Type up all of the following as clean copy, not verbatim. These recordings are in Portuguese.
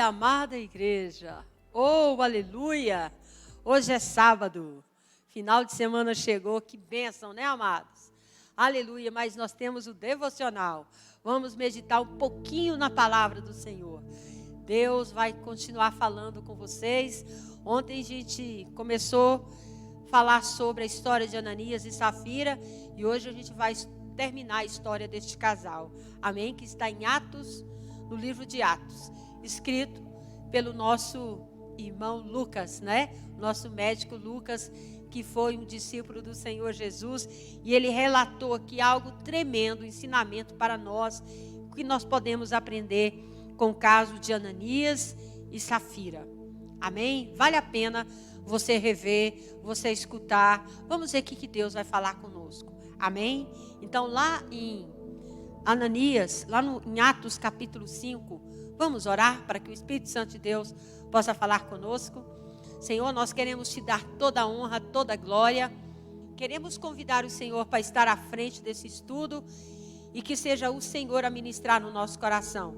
amada igreja. Oh, aleluia! Hoje é sábado. Final de semana chegou. Que bênção, né, amados? Aleluia, mas nós temos o devocional. Vamos meditar um pouquinho na palavra do Senhor. Deus vai continuar falando com vocês. Ontem a gente começou a falar sobre a história de Ananias e Safira. E hoje a gente vai terminar a história deste casal. Amém? Que está em Atos, no livro de Atos. Escrito pelo nosso irmão Lucas, né? Nosso médico Lucas, que foi um discípulo do Senhor Jesus. E ele relatou aqui algo tremendo, ensinamento para nós, que nós podemos aprender com o caso de Ananias e Safira. Amém? Vale a pena você rever, você escutar. Vamos ver o que Deus vai falar conosco. Amém? Então, lá em Ananias, em Atos capítulo 5, vamos orar para que o Espírito Santo de Deus possa falar conosco. Senhor, nós queremos te dar toda a honra, toda a glória. Queremos convidar o Senhor para estar à frente desse estudo e que seja o Senhor a ministrar no nosso coração.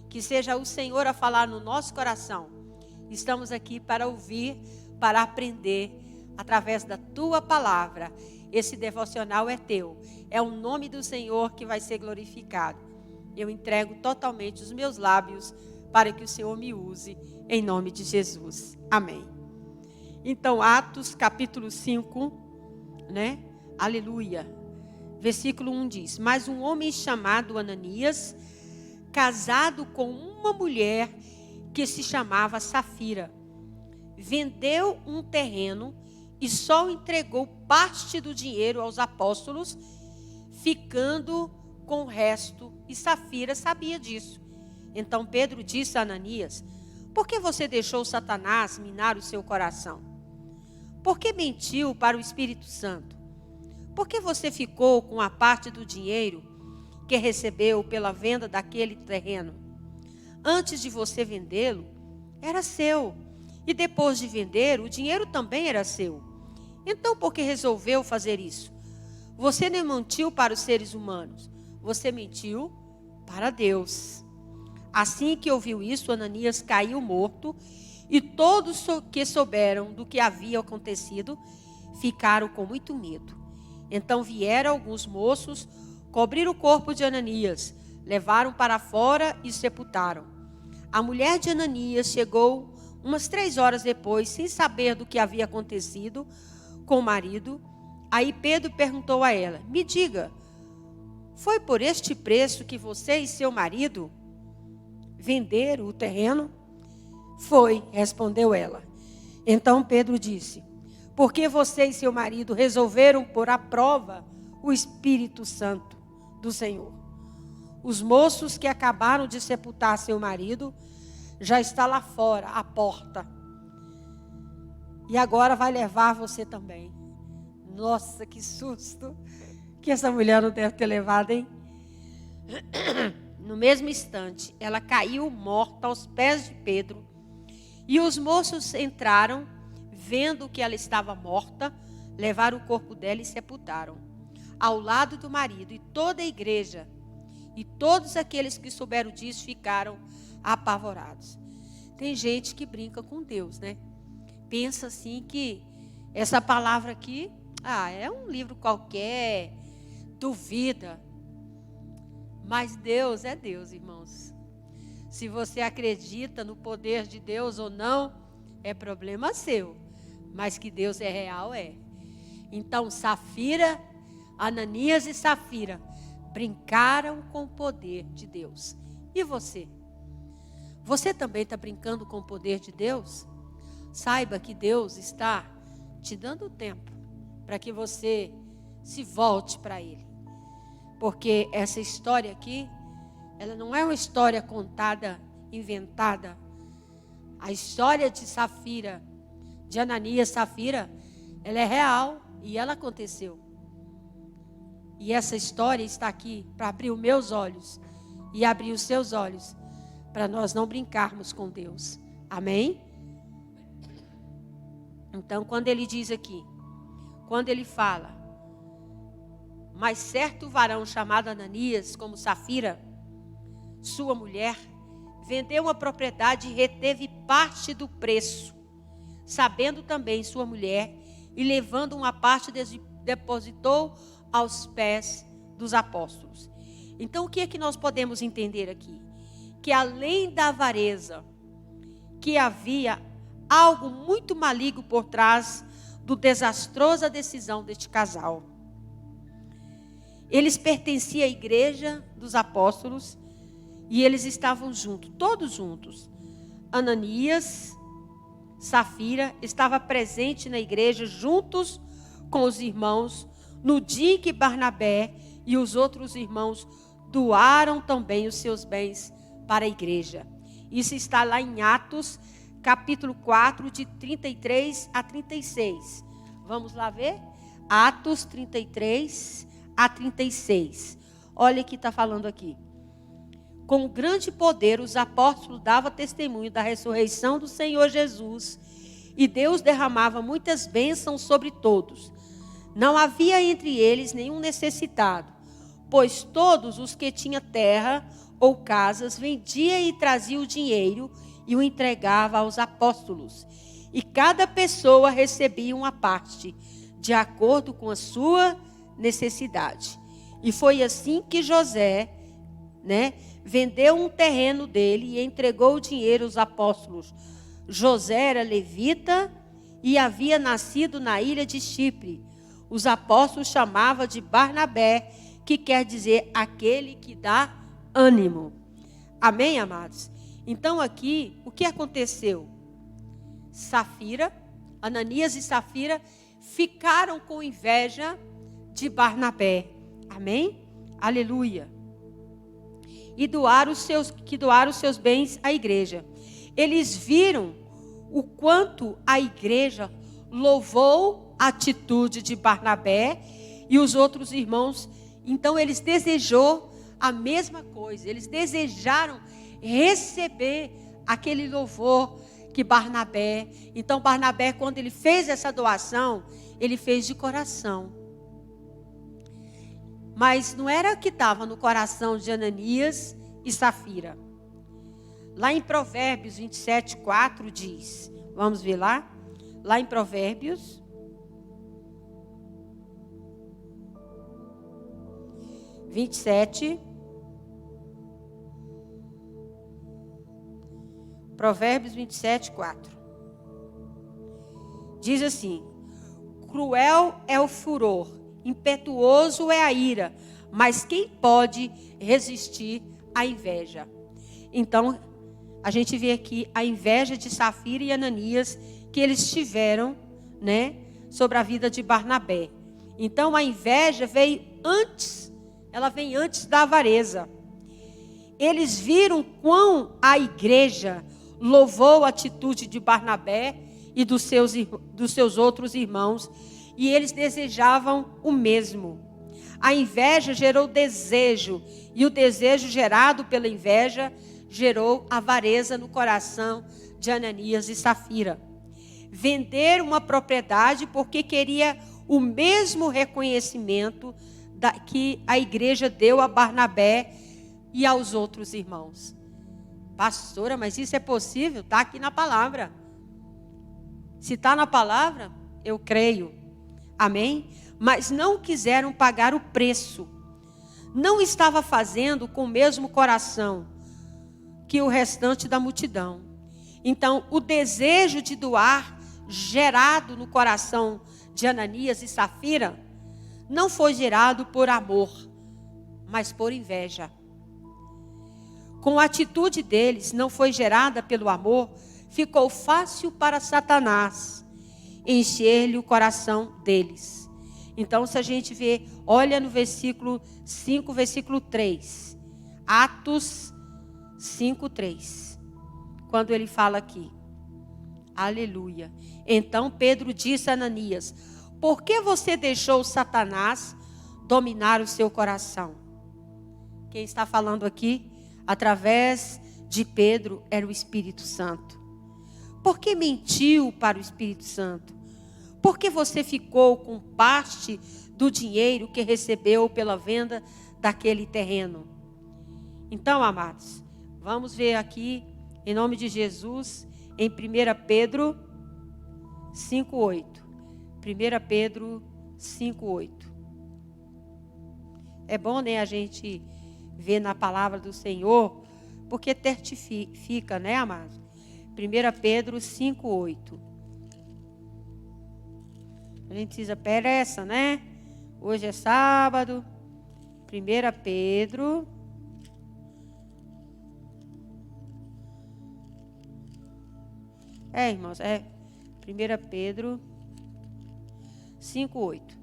Que seja o Senhor a falar no nosso coração. Estamos aqui para ouvir, para aprender através da tua palavra. Esse devocional é teu. É o nome do Senhor que vai ser glorificado. Eu entrego totalmente os meus lábios para que o Senhor me use, em nome de Jesus. Amém. Então, Atos capítulo 5, né? Aleluia. Versículo 1 diz: Mas um homem chamado Ananias, casado com uma mulher que se chamava Safira, vendeu um terreno e só entregou parte do dinheiro aos apóstolos, ficando com o resto, e Safira sabia disso. Então Pedro disse a Ananias: Por que você deixou Satanás minar o seu coração? Por que mentiu para o Espírito Santo? Por que você ficou com a parte do dinheiro que recebeu pela venda daquele terreno? Antes de você vendê-lo, era seu. E depois de vender, o dinheiro também era seu. Então, por que resolveu fazer isso? Você não mentiu para os seres humanos. Você mentiu para Deus. Assim que ouviu isso, Ananias caiu morto. E todos que souberam do que havia acontecido, ficaram com muito medo. Então vieram alguns moços, cobriram o corpo de Ananias, levaram para fora e sepultaram. A mulher de Ananias chegou umas 3 horas depois, sem saber do que havia acontecido com o marido. Aí Pedro perguntou a ela: Me diga, foi por este preço que você e seu marido venderam o terreno? Foi, respondeu ela. Então Pedro disse: Por que você e seu marido resolveram pôr à prova o Espírito Santo do Senhor? Os moços que acabaram de sepultar seu marido já está lá fora, à porta. E agora vai levar você também. Nossa, que susto que essa mulher não deve ter levado, hein? No mesmo instante, ela caiu morta aos pés de Pedro. E os moços entraram, vendo que ela estava morta, levaram o corpo dela e sepultaram, ao lado do marido. E toda a igreja, e todos aqueles que souberam disso, ficaram apavorados. Tem gente que brinca com Deus, né? Pensa assim que essa palavra aqui, é um livro qualquer, duvida. Mas Deus é Deus, irmãos. Se você acredita no poder de Deus ou não, é problema seu. Mas que Deus é real, é. Então, Ananias e Safira brincaram com o poder de Deus. E você? Você também está brincando com o poder de Deus? Saiba que Deus está te dando tempo para que você se volte para Ele. Porque essa história aqui, ela não é uma história contada, inventada. A história de Safira, de Ananias e Safira, ela é real e ela aconteceu. E essa história está aqui para abrir os meus olhos e abrir os seus olhos, para nós não brincarmos com Deus. Amém? Então, quando ele diz aqui, quando ele fala: Mas certo varão chamado Ananias, como Safira, sua mulher, vendeu uma propriedade e reteve parte do preço, sabendo também sua mulher, e levando uma parte depositou aos pés dos apóstolos. Então o que é que nós podemos entender aqui? Que além da avareza, que havia algo muito maligno por trás do desastrosa decisão deste casal. Eles pertenciam à igreja dos apóstolos e eles estavam juntos, todos juntos. Ananias, Safira estava presente na igreja juntos com os irmãos no dia em que Barnabé e os outros irmãos doaram também os seus bens para a igreja. Isso está lá em Atos, capítulo 4, de 33 a 36. Vamos lá ver? Atos 33 a 36. Olha o que está falando aqui. Com grande poder, os apóstolos davam testemunho da ressurreição do Senhor Jesus, e Deus derramava muitas bênçãos sobre todos. Não havia entre eles nenhum necessitado, pois todos os que tinham terra ou casas vendia e trazia o dinheiro e o entregava aos apóstolos. E cada pessoa recebia uma parte, de acordo com a sua necessidade. E foi assim que José, vendeu um terreno dele e entregou o dinheiro aos apóstolos. José era levita e havia nascido na ilha de Chipre. Os apóstolos chamavam de Barnabé, que quer dizer aquele que dá ânimo. Amém, amados? Então aqui, o que aconteceu? Ananias e Safira ficaram com inveja de Barnabé. Amém? Aleluia. E doaram os seus bens à igreja. Eles viram o quanto a igreja louvou a atitude de Barnabé e os outros irmãos. Então eles desejou a mesma coisa. Eles desejaram receber aquele louvor que Barnabé. Então Barnabé, quando ele fez essa doação, ele fez de coração. Mas não era o que estava no coração de Ananias e Safira. Lá em Provérbios 27, 4 diz, vamos ver lá? Lá em Provérbios 27, Provérbios 27, 4. Diz assim: cruel é o furor, impetuoso é a ira, mas quem pode resistir à inveja? Então, a gente vê aqui a inveja de Safira e Ananias que eles tiveram, sobre a vida de Barnabé. Então, a inveja veio antes, ela vem antes da avareza. Eles viram quão a igreja louvou a atitude de Barnabé e dos seus outros irmãos, e eles desejavam o mesmo. A inveja gerou desejo, e o desejo gerado pela inveja gerou avareza no coração de Ananias e Safira. Vender uma propriedade porque queria o mesmo reconhecimento que a igreja deu a Barnabé e aos outros irmãos. Pastora, mas isso é possível? Está aqui na palavra. Se está na palavra, eu creio. Amém? Mas não quiseram pagar o preço. Não estava fazendo com o mesmo coração que o restante da multidão. Então, o desejo de doar, gerado no coração de Ananias e Safira, não foi gerado por amor, mas por inveja. Com a atitude deles, não foi gerada pelo amor, ficou fácil para Satanás encher-lhe o coração deles. Então, se a gente vê, olha no versículo 5, versículo 3. Atos 5, 3. Quando ele fala aqui. Aleluia. Então Pedro disse a Ananias: por que você deixou Satanás dominar o seu coração? Quem está falando aqui, através de Pedro, era o Espírito Santo. Por que mentiu para o Espírito Santo? Por que você ficou com parte do dinheiro que recebeu pela venda daquele terreno? Então, amados, Vamos ver aqui, em nome de Jesus, em 1 Pedro 5:8. 1 Pedro 5:8. É bom, né, a gente ver na palavra do Senhor, porque certifica, né, amado? 1 Pedro 5:8. A gente precisa pressa, né? Hoje é sábado. 1 Pedro. Irmãos, 1 Pedro 5:8.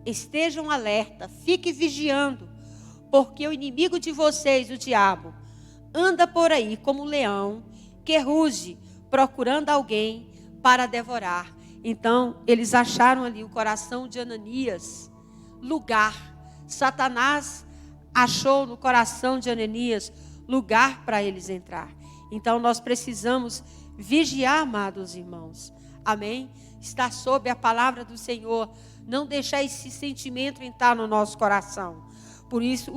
Estejam alerta, fiquem vigiando, porque o inimigo de vocês, o diabo, anda por aí como um leão que ruge, procurando alguém para devorar. Então, eles acharam ali o coração de Ananias, lugar. Satanás achou no coração de Ananias lugar para eles entrar. Então, nós precisamos vigiar, amados irmãos. Amém? Estar sob a palavra do Senhor. Não deixar esse sentimento entrar no nosso coração. Por isso,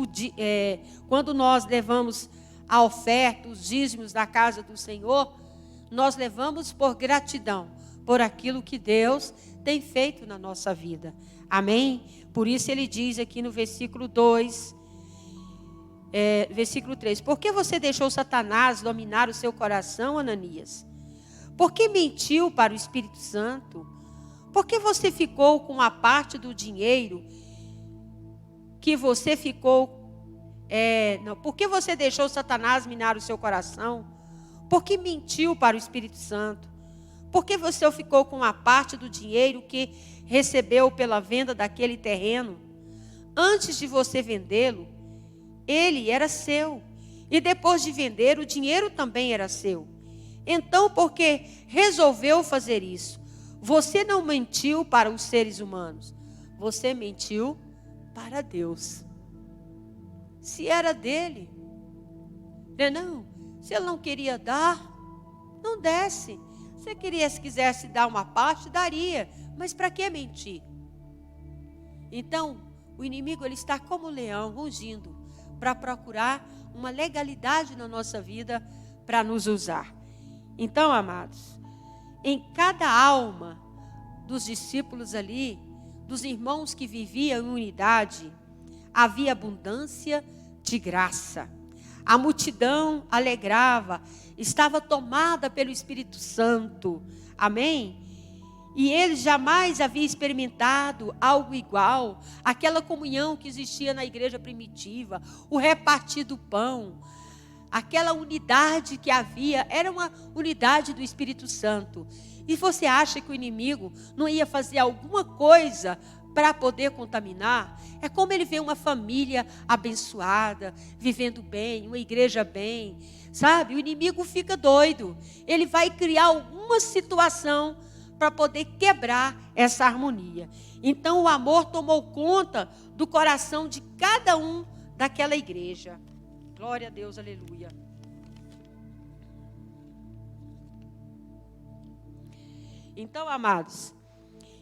quando nós levamos a oferta, os dízimos da casa do Senhor, nós levamos por gratidão, por aquilo que Deus tem feito na nossa vida. Amém? Por isso ele diz aqui no versículo 2, versículo 3. Por que você deixou Satanás dominar o seu coração, Ananias? Por que mentiu para o Espírito Santo? Por que você ficou com a parte do dinheiro que você ficou... por que você deixou Satanás minar o seu coração? Por que mentiu para o Espírito Santo? Por que você ficou com a parte do dinheiro que recebeu pela venda daquele terreno? Antes de você vendê-lo, ele era seu. E depois de vender, o dinheiro também era seu. Então, por que resolveu fazer isso? Você não mentiu para os seres humanos. Você mentiu para Deus. Se era dele. Não. Se ele não queria dar, não desse. Se quisesse dar uma parte, daria. Mas para que mentir? Então, o inimigo ele está como um leão, rugindo, para procurar uma legalidade na nossa vida, para nos usar. Então, amados, em cada alma dos discípulos ali, dos irmãos que viviam em unidade, havia abundância de graça. A multidão alegrava, estava tomada pelo Espírito Santo. Amém? E eles jamais haviam experimentado algo igual, aquela comunhão que existia na igreja primitiva, o repartir do pão, aquela unidade que havia, era uma unidade do Espírito Santo. E você acha que o inimigo não ia fazer alguma coisa para poder contaminar? É como ele vê uma família abençoada, vivendo bem, uma igreja bem, sabe? O inimigo fica doido. Ele vai criar alguma situação para poder quebrar essa harmonia. Então o amor tomou conta do coração de cada um daquela igreja. Glória a Deus, aleluia. Então, amados,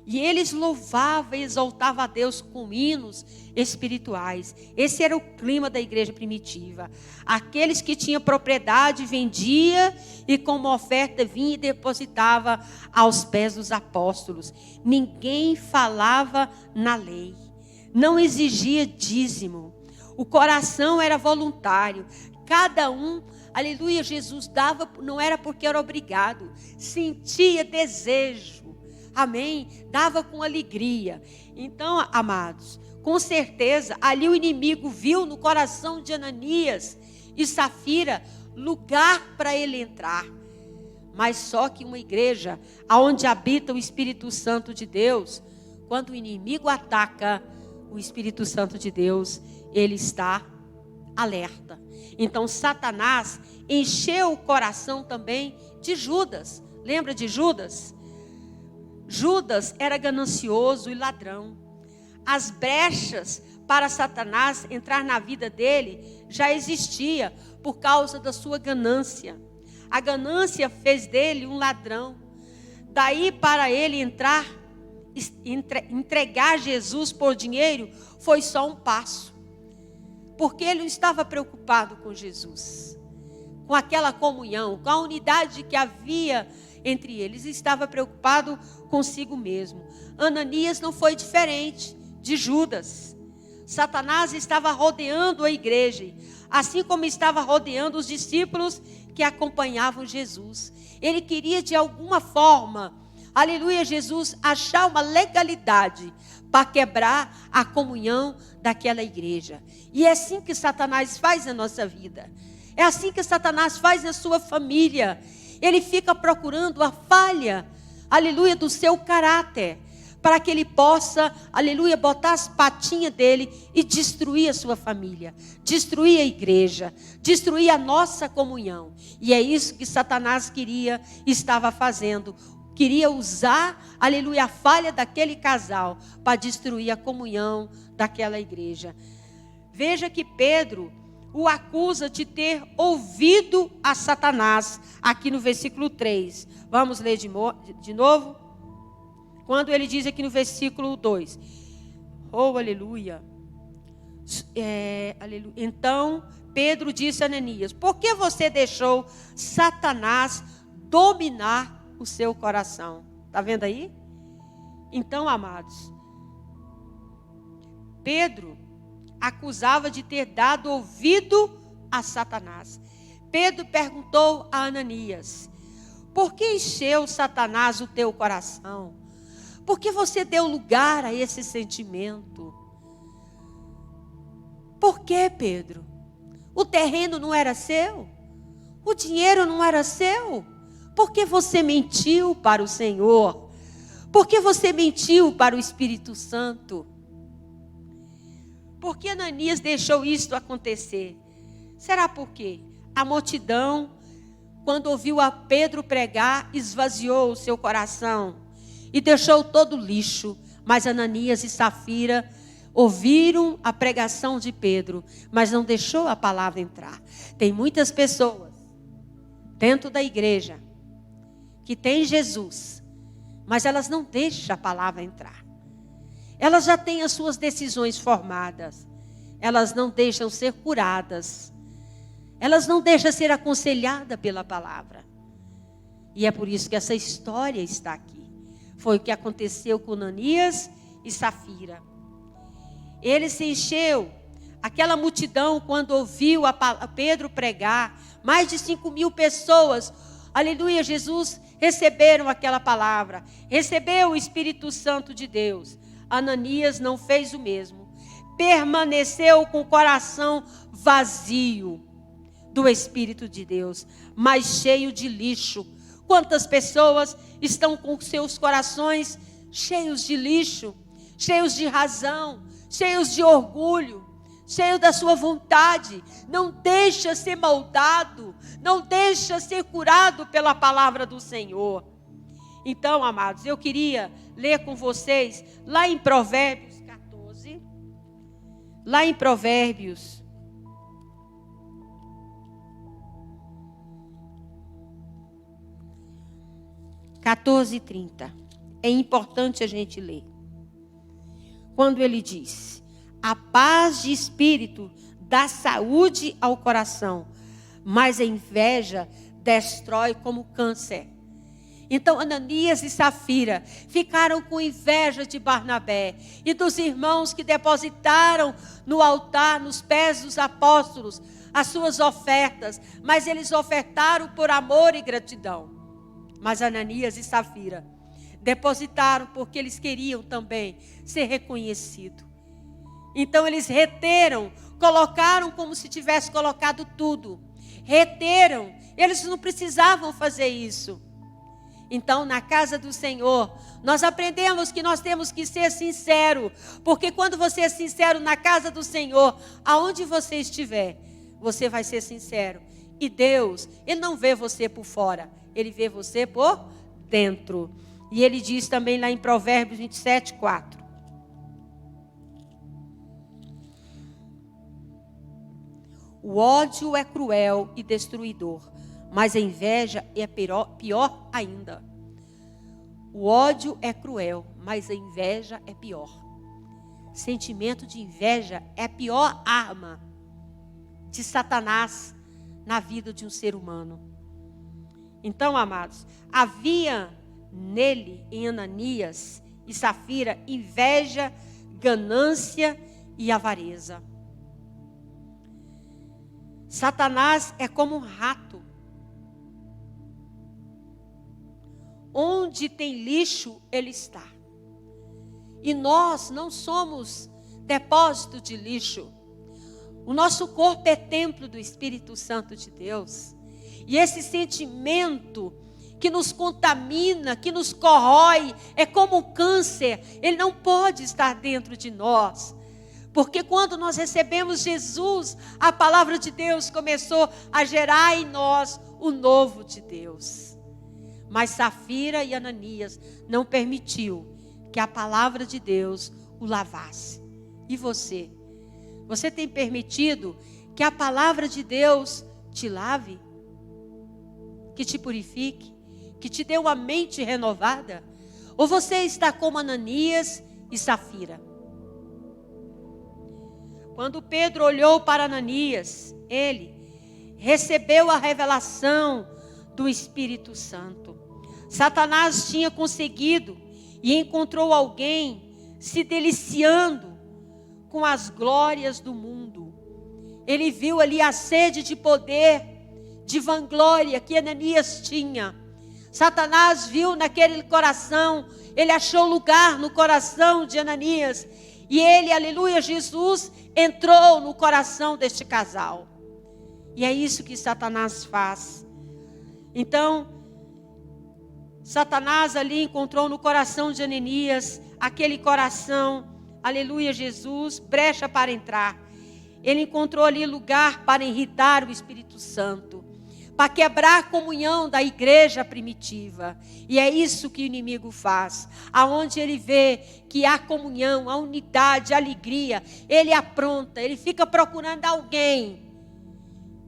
e eles louvavam e exaltavam a Deus com hinos espirituais. Esse era o clima da igreja primitiva. Aqueles que tinham propriedade vendia e com uma oferta vinha e depositava aos pés dos apóstolos. Ninguém falava na lei, não exigia dízimo. O coração era voluntário. Cada um, aleluia, Jesus dava, não era porque era obrigado, sentia desejo. Amém? Dava com alegria. Então, amados, com certeza, ali o inimigo viu no coração de Ananias e Safira lugar para ele entrar. Mas só que uma igreja onde habita o Espírito Santo de Deus, quando o inimigo ataca o Espírito Santo de Deus, ele está alerta. Então, Satanás encheu o coração também de Judas. Lembra de Judas? Judas era ganancioso e ladrão. As brechas para Satanás entrar na vida dele já existia por causa da sua ganância. A ganância fez dele um ladrão. Daí para ele entregar Jesus por dinheiro foi só um passo. porque ele não estava preocupado com Jesus, com aquela comunhão, com a unidade que havia entre eles. Estava preocupado consigo mesmo. Ananias não foi diferente de Judas. Satanás estava rodeando a igreja, assim como estava rodeando os discípulos que acompanhavam Jesus. Ele queria de alguma forma, aleluia, Jesus, achar uma legalidade para quebrar a comunhão daquela igreja. E é assim que Satanás faz na nossa vida. É assim que Satanás faz na sua família. Ele fica procurando a falha, aleluia, do seu caráter, para que ele possa, aleluia, botar as patinhas dele e destruir a sua família, destruir a igreja, destruir a nossa comunhão. E é isso que Satanás estava fazendo. Queria usar, aleluia, a falha daquele casal para destruir a comunhão daquela igreja. Veja que Pedro o acusa de ter ouvido a Satanás, aqui no versículo 3. Vamos ler de novo? Quando ele diz aqui no versículo 2. Oh, aleluia. Aleluia. Então, Pedro disse a Ananias: por que você deixou Satanás dominar o seu coração? Está vendo aí? Então, amados, Pedro acusava de ter dado ouvido a Satanás. Pedro perguntou a Ananias: por que encheu Satanás o teu coração? Por que você deu lugar a esse sentimento? Por que, Pedro? O terreno não era seu? O dinheiro não era seu? Por que você mentiu para o Senhor? Por que você mentiu para o Espírito Santo? Por que Ananias deixou isto acontecer? Será por quê? A multidão, quando ouviu a Pedro pregar, esvaziou o seu coração e deixou todo lixo. Mas Ananias e Safira ouviram a pregação de Pedro, mas não deixou a palavra entrar. Tem muitas pessoas dentro da igreja que tem Jesus, mas elas não deixam a palavra entrar. Elas já têm as suas decisões formadas. Elas não deixam ser curadas. Elas não deixam ser aconselhadas pela palavra. E é por isso que essa história está aqui. Foi o que aconteceu com Ananias e Safira. Ele se encheu. Aquela multidão, quando ouviu a Pedro pregar, mais de 5.000 pessoas, aleluia, Jesus, receberam aquela palavra. Recebeu o Espírito Santo de Deus. Ananias não fez o mesmo. Permaneceu com o coração vazio do Espírito de Deus, mas cheio de lixo. Quantas pessoas estão com seus corações cheios de lixo, cheios de razão, cheios de orgulho, cheios da sua vontade. Não deixa ser moldado, não deixa ser curado pela palavra do Senhor. Então, amados, eu queria ler com vocês lá em Provérbios 14, lá em Provérbios 14:30. É importante a gente ler. Quando ele diz: a paz de espírito dá saúde ao coração, mas a inveja destrói como câncer. Então Ananias e Safira ficaram com inveja de Barnabé e dos irmãos que depositaram no altar, nos pés dos apóstolos, as suas ofertas, mas eles ofertaram por amor e gratidão. Mas Ananias e Safira depositaram porque eles queriam também ser reconhecidos. Então eles reteram, colocaram como se tivesse colocado tudo. Reteram, eles não precisavam fazer isso. Então, na casa do Senhor, nós aprendemos que nós temos que ser sinceros. Porque quando você é sincero na casa do Senhor, aonde você estiver, você vai ser sincero. E Deus, Ele não vê você por fora, Ele vê você por dentro. E Ele diz também lá em Provérbios 27:4. O ódio é cruel e destruidor, mas a inveja é pior ainda. O ódio é cruel, mas a inveja é pior. Sentimento de inveja é a pior arma de Satanás na vida de um ser humano. Então, amados, havia nele, em Ananias e Safira, inveja, ganância e avareza. Satanás é como um rato. Onde tem lixo, ele está. E nós não somos depósito de lixo. O nosso corpo é templo do Espírito Santo de Deus. E esse sentimento que nos contamina, que nos corrói, é como um câncer. Ele não pode estar dentro de nós. Porque quando nós recebemos Jesus, a palavra de Deus começou a gerar em nós o novo de Deus. Mas Safira e Ananias não permitiu que a palavra de Deus o lavasse. E você? Você tem permitido que a palavra de Deus te lave? Que te purifique? Que te dê uma mente renovada? Ou você está como Ananias e Safira? Quando Pedro olhou para Ananias, ele recebeu a revelação do Espírito Santo. Satanás tinha conseguido e encontrou alguém se deliciando com as glórias do mundo. Ele viu ali a sede de poder, de vanglória que Ananias tinha. Satanás viu naquele coração, ele achou lugar no coração de Ananias. E ele, aleluia, Jesus entrou no coração deste casal. E é isso que Satanás faz. Então, Satanás ali encontrou no coração de Ananias, aquele coração, aleluia, Jesus, brecha para entrar. Ele encontrou ali lugar para irritar o Espírito Santo, para quebrar a comunhão da igreja primitiva. E é isso que o inimigo faz. Aonde ele vê que há comunhão, há unidade, há alegria, ele apronta, ele fica procurando alguém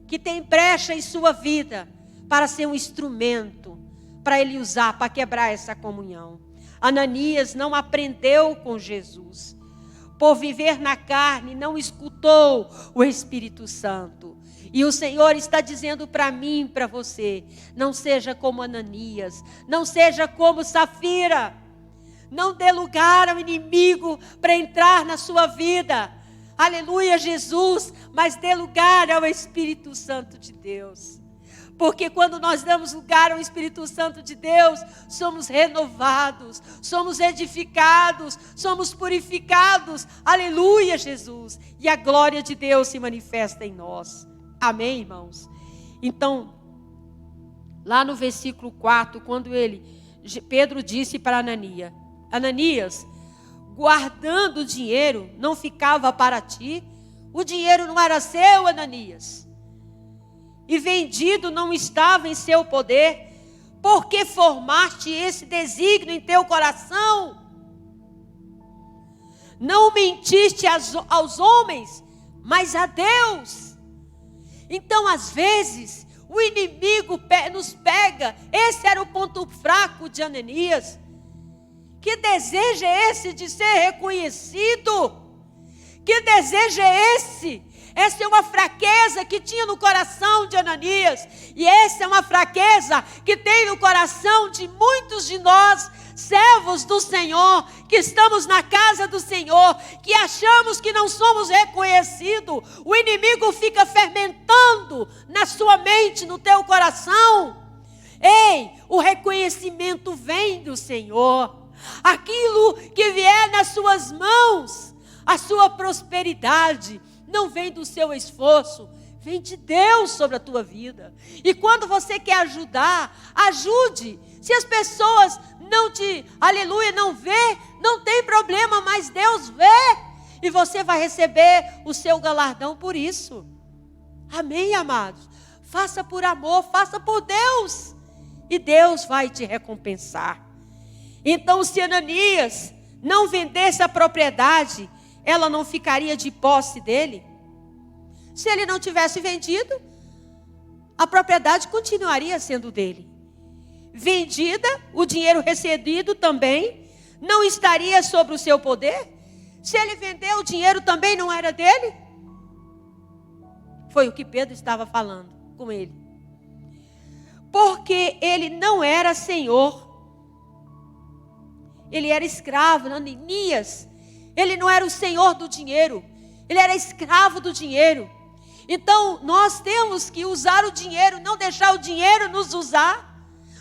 que tem brecha em sua vida para ser um instrumento para ele usar, para quebrar essa comunhão. Ananias não aprendeu com Jesus. Por viver na carne, não escutou o Espírito Santo. E o Senhor está dizendo para mim e para você, não seja como Ananias, não seja como Safira. Não dê lugar ao inimigo para entrar na sua vida. Aleluia, Jesus, mas dê lugar ao Espírito Santo de Deus. Porque quando nós damos lugar ao Espírito Santo de Deus, somos renovados, somos edificados, somos purificados. Aleluia, Jesus. E a glória de Deus se manifesta em nós. Amém, irmãos? Então, lá no versículo 4, quando Pedro disse para Ananias, Ananias, guardando o dinheiro, não ficava para ti? O dinheiro não era seu, Ananias? E vendido não estava em seu poder? Por que formaste esse desígnio em teu coração? Não mentiste aos homens, mas a Deus. Então, às vezes, o inimigo nos pega. Esse era o ponto fraco de Ananias. Que desejo é esse de ser reconhecido? Que desejo é esse? Essa é uma fraqueza que tinha no coração de Ananias. E essa é uma fraqueza que tem no coração de muitos de nós, servos do Senhor, que estamos na casa do Senhor, que achamos que não somos reconhecidos. O inimigo fica fermentando na sua mente, no teu coração. Ei, o reconhecimento vem do Senhor. Aquilo que vier nas suas mãos, a sua prosperidade, não vem do seu esforço, vem de Deus sobre a tua vida. E quando você quer ajudar, ajude. Se as pessoas não te, aleluia, não vê, não tem problema, mas Deus vê. E você vai receber o seu galardão por isso. Amém, amados? Faça por amor, faça por Deus. E Deus vai te recompensar. Então, se Ananias não vendesse a propriedade, ela não ficaria de posse dele? Se ele não tivesse vendido, a propriedade continuaria sendo dele. Vendida, o dinheiro recebido também não estaria sobre o seu poder? Se ele vendeu, o dinheiro também não era dele? Foi o que Pedro estava falando com ele. Porque ele não era senhor. Ele era escravo. Ananias, ele não era o senhor do dinheiro. Ele era escravo do dinheiro. Então, nós temos que usar o dinheiro, não deixar o dinheiro nos usar.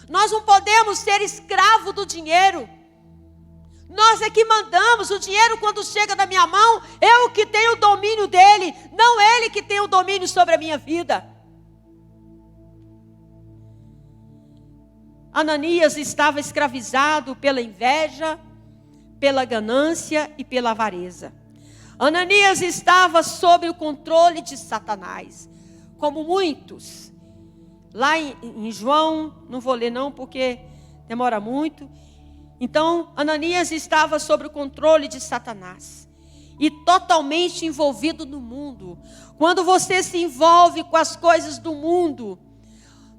Nós não podemos ser escravo do dinheiro. Nós é que mandamos. O dinheiro, quando chega na minha mão, eu que tenho o domínio dele, não ele que tem o domínio sobre a minha vida. Ananias estava escravizado pela inveja, pela ganância e pela avareza. Ananias estava sob o controle de Satanás, como muitos. Lá em João, não vou ler não porque demora muito. Então, Ananias estava sob o controle de Satanás e totalmente envolvido no mundo. Quando você se envolve com as coisas do mundo,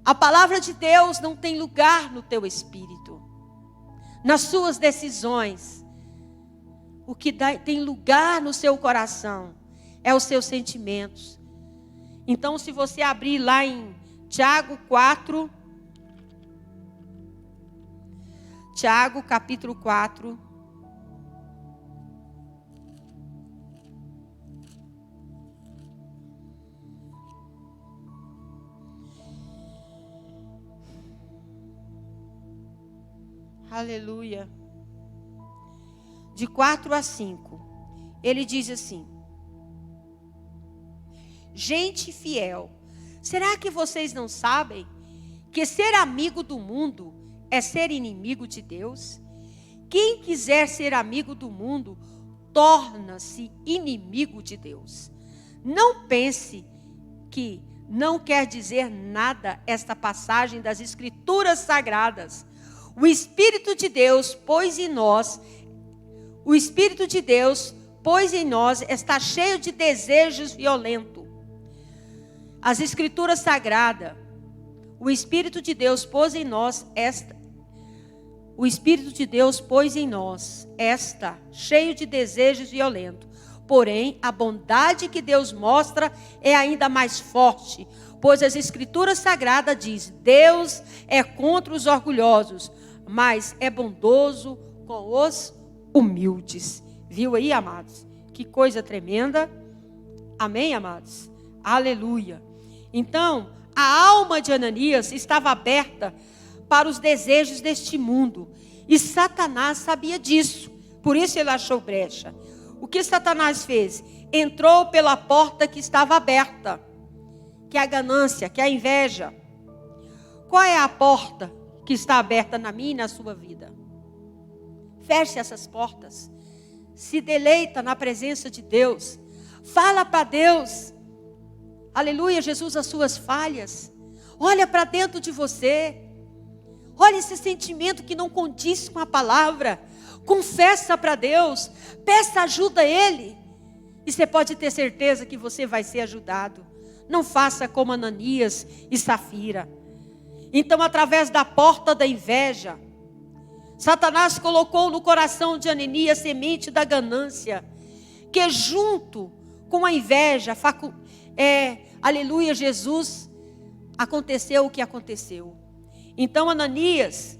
a palavra de Deus não tem lugar no teu espírito, nas suas decisões. O que tem lugar no seu coração é os seus sentimentos. Então, se você abrir lá em Tiago 4, Tiago capítulo 4. Aleluia. De 4 a 5. Ele diz assim: gente fiel, será que vocês não sabem que ser amigo do mundo é ser inimigo de Deus? Quem quiser ser amigo do mundo torna-se inimigo de Deus. Não pense que não quer dizer nada esta passagem das Escrituras Sagradas. O Espírito de Deus pôs em nós está cheio de desejos violentos. As Escrituras Sagradas, o Espírito de Deus pôs em nós cheio de desejos violentos. Porém, a bondade que Deus mostra é ainda mais forte, pois as Escrituras Sagradas diz: Deus é contra os orgulhosos, mas é bondoso com os humildes. Viu aí, amados? Que coisa tremenda. Amém, amados? Aleluia. Então, a alma de Ananias estava aberta para os desejos deste mundo. E Satanás sabia disso. Por isso ele achou brecha. O que Satanás fez? Entrou pela porta que estava aberta, que é a ganância, que é a inveja. Qual é a porta que está aberta na minha e na sua vida? Feche essas portas. Se deleita na presença de Deus. Fala para Deus. Aleluia, Jesus, as suas falhas. Olha para dentro de você. Olha esse sentimento que não condiz com a palavra. Confessa para Deus. Peça ajuda a Ele. E você pode ter certeza que você vai ser ajudado. Não faça como Ananias e Safira. Então, através da porta da inveja, Satanás colocou no coração de Ananias semente da ganância, que junto com a inveja, aleluia, Jesus, aconteceu o que aconteceu. Então Ananias,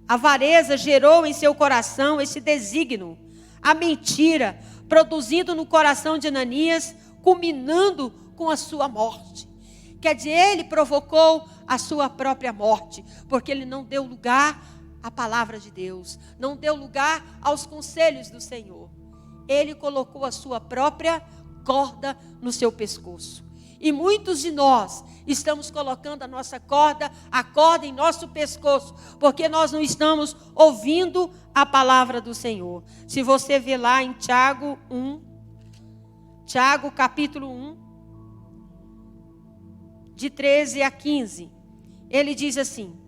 a avareza gerou em seu coração esse desígnio, a mentira, produzindo no coração de Ananias, culminando com a sua morte. Quer dizer, ele provocou a sua própria morte, porque ele não deu lugar à palavra de Deus, não deu lugar aos conselhos do Senhor. Ele colocou a sua própria corda no seu pescoço. E muitos de nós estamos colocando a corda em nosso pescoço, porque nós não estamos ouvindo a palavra do Senhor. Se você ver lá em Tiago capítulo 1, de 13 a 15, ele diz assim: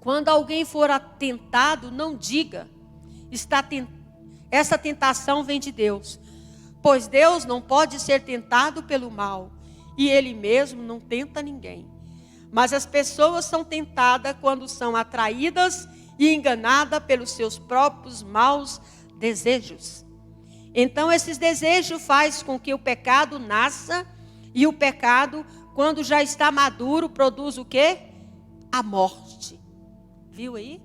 quando alguém for tentado, não diga, essa tentação vem de Deus. Pois Deus não pode ser tentado pelo mal, e Ele mesmo não tenta ninguém. Mas as pessoas são tentadas quando são atraídas e enganadas pelos seus próprios maus desejos. Então, esses desejos faz com que o pecado nasça, e o pecado, quando já está maduro, produz o quê? A morte. Viu aí?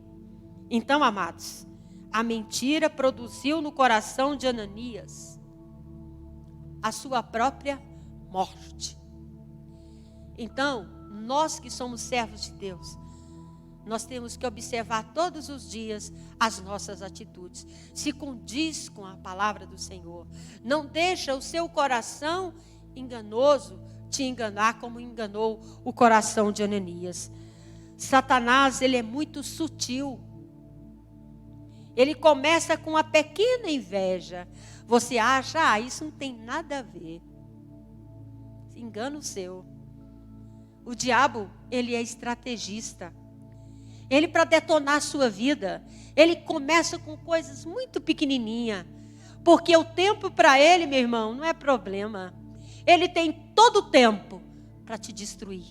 Então, amados, a mentira produziu no coração de Ananias a sua própria morte. Então, nós que somos servos de Deus, nós temos que observar todos os dias as nossas atitudes. Se condiz com a palavra do Senhor. Não deixa o seu coração enganoso te enganar como enganou o coração de Ananias. Satanás, ele é muito sutil. Ele começa com uma pequena inveja. Você acha, isso não tem nada a ver. Engano seu. O diabo, ele é estrategista. Ele, para detonar a sua vida, ele começa com coisas muito pequenininhas. Porque o tempo para ele, meu irmão, não é problema. Ele tem todo o tempo para te destruir.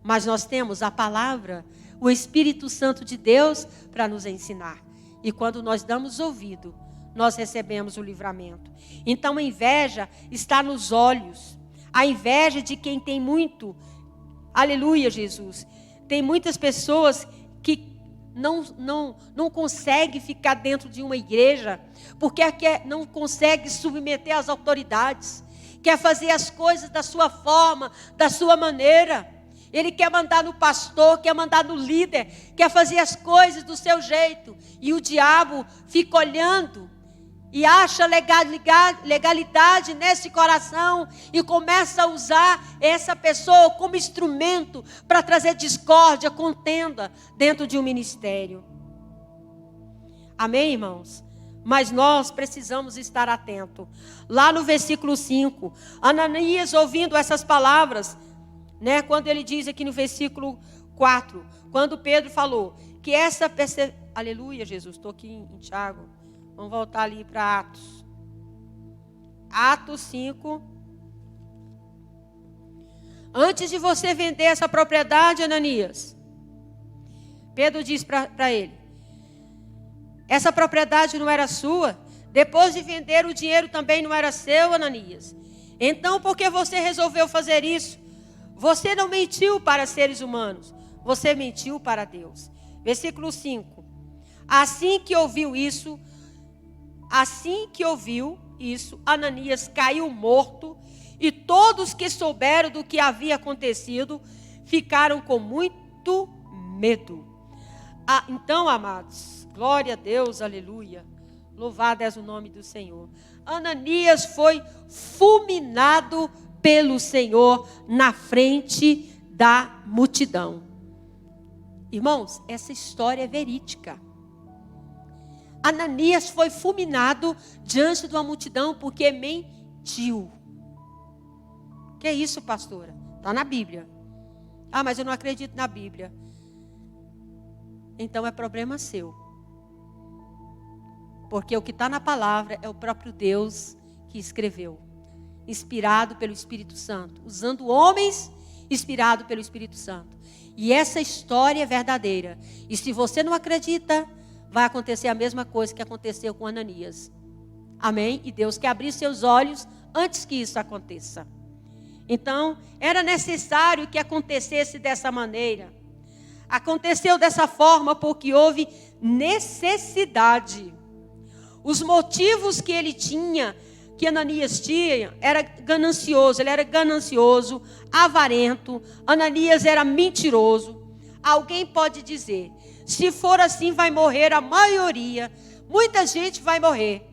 Mas nós temos a palavra, o Espírito Santo de Deus para nos ensinar. E quando nós damos ouvido, nós recebemos o livramento. Então a inveja está nos olhos. A inveja de quem tem muito. Aleluia, Jesus. Tem muitas pessoas que não conseguem ficar dentro de uma igreja, porque não consegue submeter às autoridades. Quer fazer as coisas da sua forma, da sua maneira. Ele quer mandar no pastor, quer mandar no líder, quer fazer as coisas do seu jeito. E o diabo fica olhando e acha legalidade nesse coração e começa a usar essa pessoa como instrumento para trazer discórdia, contenda dentro de um ministério. Amém, irmãos? Mas nós precisamos estar atentos. Lá no versículo 5, Ananias, ouvindo essas palavras, quando ele diz aqui no versículo 4, quando Pedro falou que essa aleluia, Jesus, estou aqui em Tiago, vamos voltar ali para Atos. Atos 5. Antes de você vender essa propriedade, Ananias, Pedro diz para ele, essa propriedade não era sua? Depois de vender, o dinheiro também não era seu, Ananias? Então, por que você resolveu fazer isso? Você não mentiu para seres humanos, você mentiu para Deus. Versículo 5. Assim que ouviu isso, Ananias caiu morto, e todos que souberam do que havia acontecido ficaram com muito medo. Então, amados, glória a Deus, aleluia, louvado é o nome do Senhor. Ananias foi fulminado pelo Senhor na frente da multidão. Irmãos, essa história é verídica. Ananias foi fulminado diante de uma multidão porque mentiu. Que é isso, pastora? Está na Bíblia. Mas eu não acredito na Bíblia. Então é problema seu. Porque o que está na palavra é o próprio Deus que escreveu. Inspirado pelo Espírito Santo. Usando homens, inspirado pelo Espírito Santo. E essa história é verdadeira. E se você não acredita, vai acontecer a mesma coisa que aconteceu com Ananias. Amém? E Deus quer abrir seus olhos antes que isso aconteça. Então, era necessário que acontecesse dessa maneira. Aconteceu dessa forma porque houve necessidade. Os motivos que ele tinha, que Ananias tinha, era ganancioso. Ele era ganancioso, avarento. Ananias era mentiroso. Alguém pode dizer, se for assim vai morrer a maioria. Muita gente vai morrer.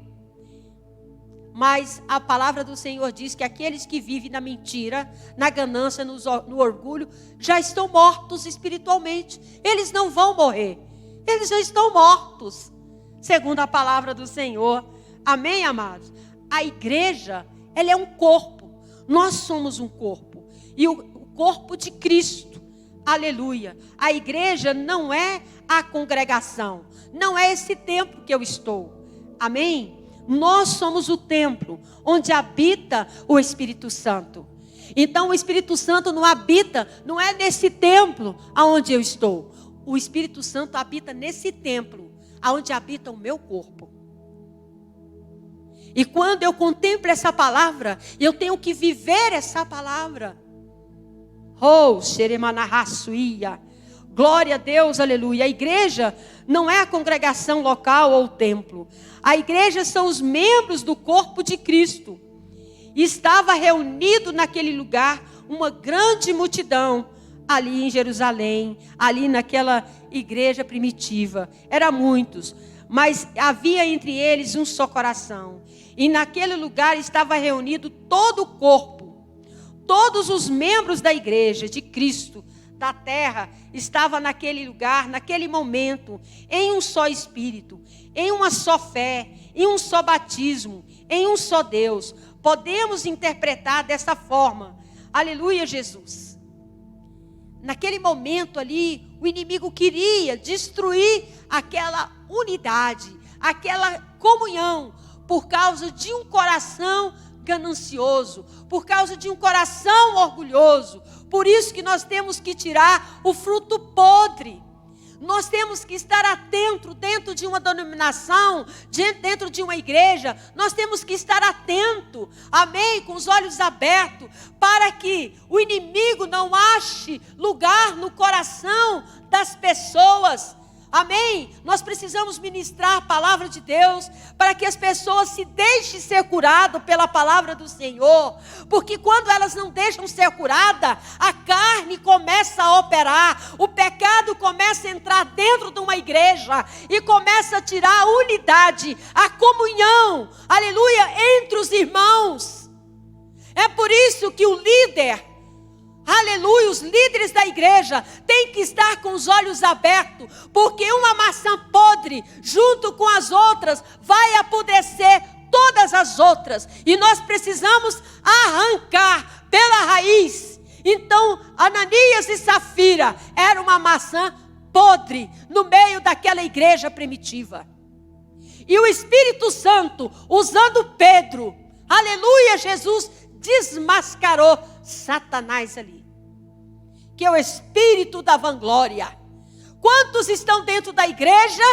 Mas a palavra do Senhor diz que aqueles que vivem na mentira, na ganância, no orgulho, já estão mortos espiritualmente. Eles não vão morrer. Eles já estão mortos. Segundo a palavra do Senhor. Amém, amados? A igreja, ela é um corpo. Nós somos um corpo. E o corpo de Cristo. Aleluia. A igreja não é a congregação. Não é esse templo que eu estou. Amém? Nós somos o templo onde habita o Espírito Santo. Então o Espírito Santo não habita, não é nesse templo aonde eu estou. O Espírito Santo habita nesse templo aonde habita o meu corpo. E quando eu contemplo essa palavra, eu tenho que viver essa palavra. Oh, xeremanarraçuia. Glória a Deus, aleluia. A igreja não é a congregação local ou o templo. A igreja são os membros do corpo de Cristo. E estava reunido naquele lugar uma grande multidão, ali em Jerusalém, ali naquela igreja primitiva. Eram muitos, mas havia entre eles um só coração. E naquele lugar estava reunido todo o corpo. Todos os membros da igreja de Cristo, da terra, estavam naquele lugar, naquele momento, em um só espírito, em uma só fé, em um só batismo, em um só Deus. Podemos interpretar dessa forma. Aleluia, Jesus. Naquele momento ali, o inimigo queria destruir aquela unidade, aquela comunhão, por causa de um coração ganancioso, por causa de um coração orgulhoso. Por isso que nós temos que tirar o fruto podre. Nós temos que estar atento dentro de uma denominação, dentro de uma igreja. Nós temos que estar atento, amém, com os olhos abertos, para que o inimigo não ache lugar no coração das pessoas. Amém? Nós precisamos ministrar a palavra de Deus para que as pessoas se deixem ser curadas pela palavra do Senhor. Porque quando elas não deixam ser curadas, a carne começa a operar, o pecado começa a entrar dentro de uma igreja e começa a tirar a unidade, a comunhão, aleluia, entre os irmãos. É por isso que o líder, aleluia, os líderes da igreja têm que estar com os olhos abertos, porque uma maçã podre, junto com as outras, vai apodrecer todas as outras, e nós precisamos arrancar pela raiz. Então, Ananias e Safira era uma maçã podre no meio daquela igreja primitiva. E o Espírito Santo, usando Pedro, aleluia, Jesus desmascarou Satanás ali, que é o espírito da vanglória. Quantos estão dentro da igreja,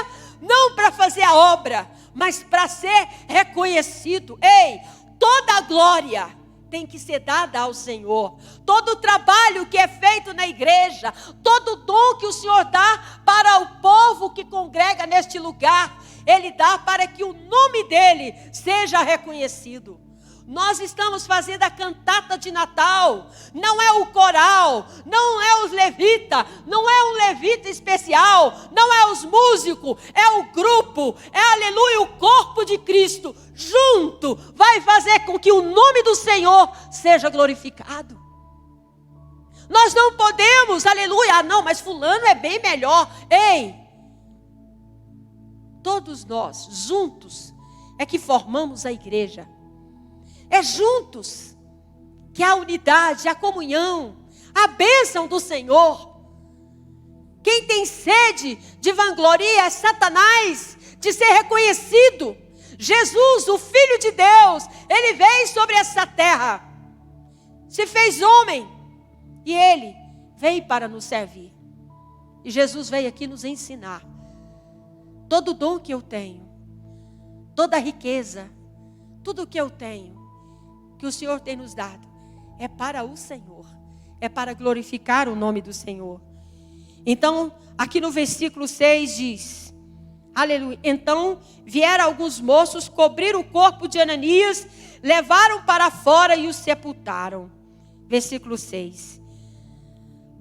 não para fazer a obra, mas para ser reconhecido? Ei, toda a glória tem que ser dada ao Senhor. Todo o trabalho que é feito na igreja, todo o dom que o Senhor dá para o povo que congrega neste lugar, Ele dá para que o nome dEle seja reconhecido. Nós estamos fazendo a cantata de Natal. Não é o coral, não é os levitas, não é um levita especial, não é os músicos, é o grupo, é, aleluia, o corpo de Cristo junto vai fazer com que o nome do Senhor seja glorificado. Nós não podemos, aleluia, não, mas fulano é bem melhor. Ei, todos nós juntos é que formamos a igreja. É juntos que a unidade, a comunhão, a bênção do Senhor. Quem tem sede de vangloria é Satanás, de ser reconhecido. Jesus, o Filho de Deus, Ele veio sobre essa terra, se fez homem, e Ele veio para nos servir. E Jesus veio aqui nos ensinar. Todo dom que eu tenho, toda riqueza, tudo que eu tenho, que o Senhor tem nos dado, é para o Senhor, é para glorificar o nome do Senhor. Então, aqui no versículo 6 diz, aleluia, então vieram alguns moços, cobriram o corpo de Ananias, levaram para fora e o sepultaram. Versículo 6.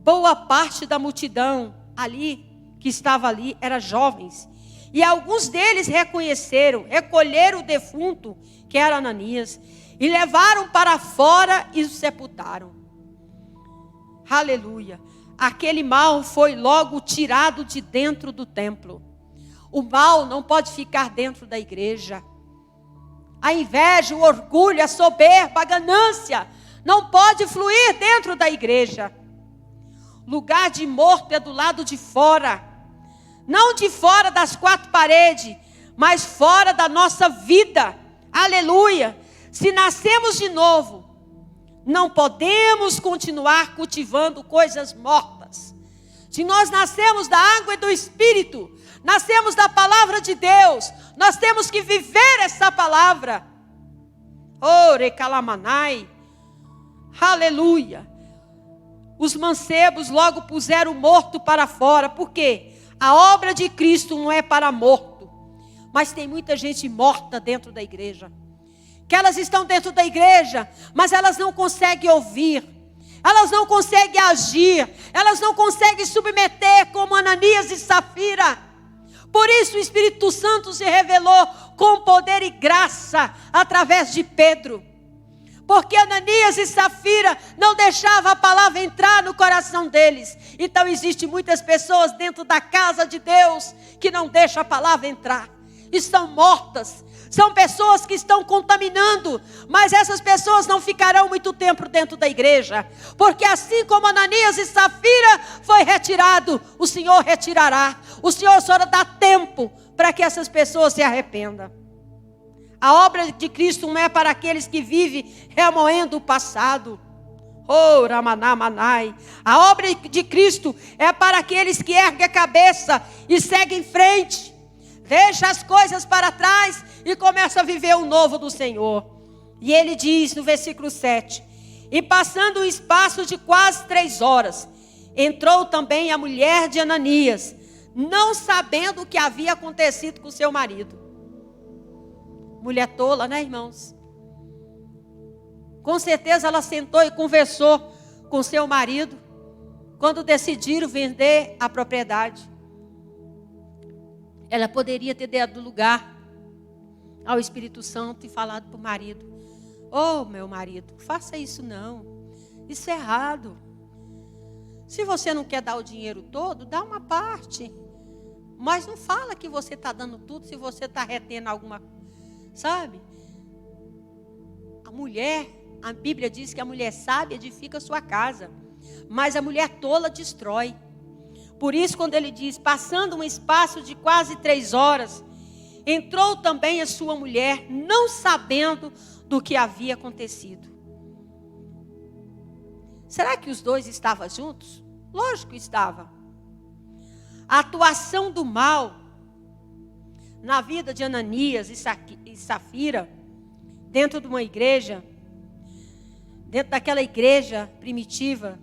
Boa parte da multidão ali, que estava ali, eram jovens, e alguns deles recolheram o defunto, que era Ananias, e levaram para fora e o sepultaram. Aleluia. Aquele mal foi logo tirado de dentro do templo. O mal não pode ficar dentro da igreja. A inveja, o orgulho, a soberba, a ganância não pode fluir dentro da igreja. Lugar de morto é do lado de fora. Não de fora das quatro paredes, mas fora da nossa vida. Aleluia. Se nascemos de novo, não podemos continuar cultivando coisas mortas. Se nós nascemos da água e do Espírito, nascemos da palavra de Deus, nós temos que viver essa palavra. Orecalamanai. Aleluia. Os mancebos logo puseram o morto para fora. Por quê? A obra de Cristo não é para morto. Mas tem muita gente morta dentro da igreja. Que elas estão dentro da igreja, mas elas não conseguem ouvir. Elas não conseguem agir. Elas não conseguem submeter como Ananias e Safira. Por isso o Espírito Santo se revelou com poder e graça através de Pedro. Porque Ananias e Safira não deixavam a palavra entrar no coração deles. Então existem muitas pessoas dentro da casa de Deus que não deixam a palavra entrar. Estão mortas. São pessoas que estão contaminando. Mas essas pessoas não ficarão muito tempo dentro da igreja. Porque assim como Ananias e Safira foi retirado, o Senhor retirará. O Senhor só dá tempo para que essas pessoas se arrependam. A obra de Cristo não é para aqueles que vivem remoendo o passado. Oh, Ramanamanai. A obra de Cristo é para aqueles que erguem a cabeça e seguem em frente. Deixa as coisas para trás e começa a viver o novo do Senhor. E ele diz no versículo 7. E passando um espaço de quase 3 horas, entrou também a mulher de Ananias, não sabendo o que havia acontecido com seu marido. Mulher tola, né, irmãos? Com certeza ela sentou e conversou com seu marido quando decidiram vender a propriedade. Ela poderia ter dado lugar ao Espírito Santo e falado para o marido: oh, meu marido, faça isso não. Isso é errado. Se você não quer dar o dinheiro todo, dá uma parte. Mas não fala que você está dando tudo se você está retendo alguma coisa. Sabe? A Bíblia diz que a mulher sábia edifica a sua casa, mas a mulher tola destrói. Por isso, quando ele diz, passando um espaço de quase 3 horas, entrou também a sua mulher, não sabendo do que havia acontecido. Será que os dois estavam juntos? Lógico que estava. A atuação do mal na vida de Ananias e Safira, dentro de uma igreja, dentro daquela igreja primitiva,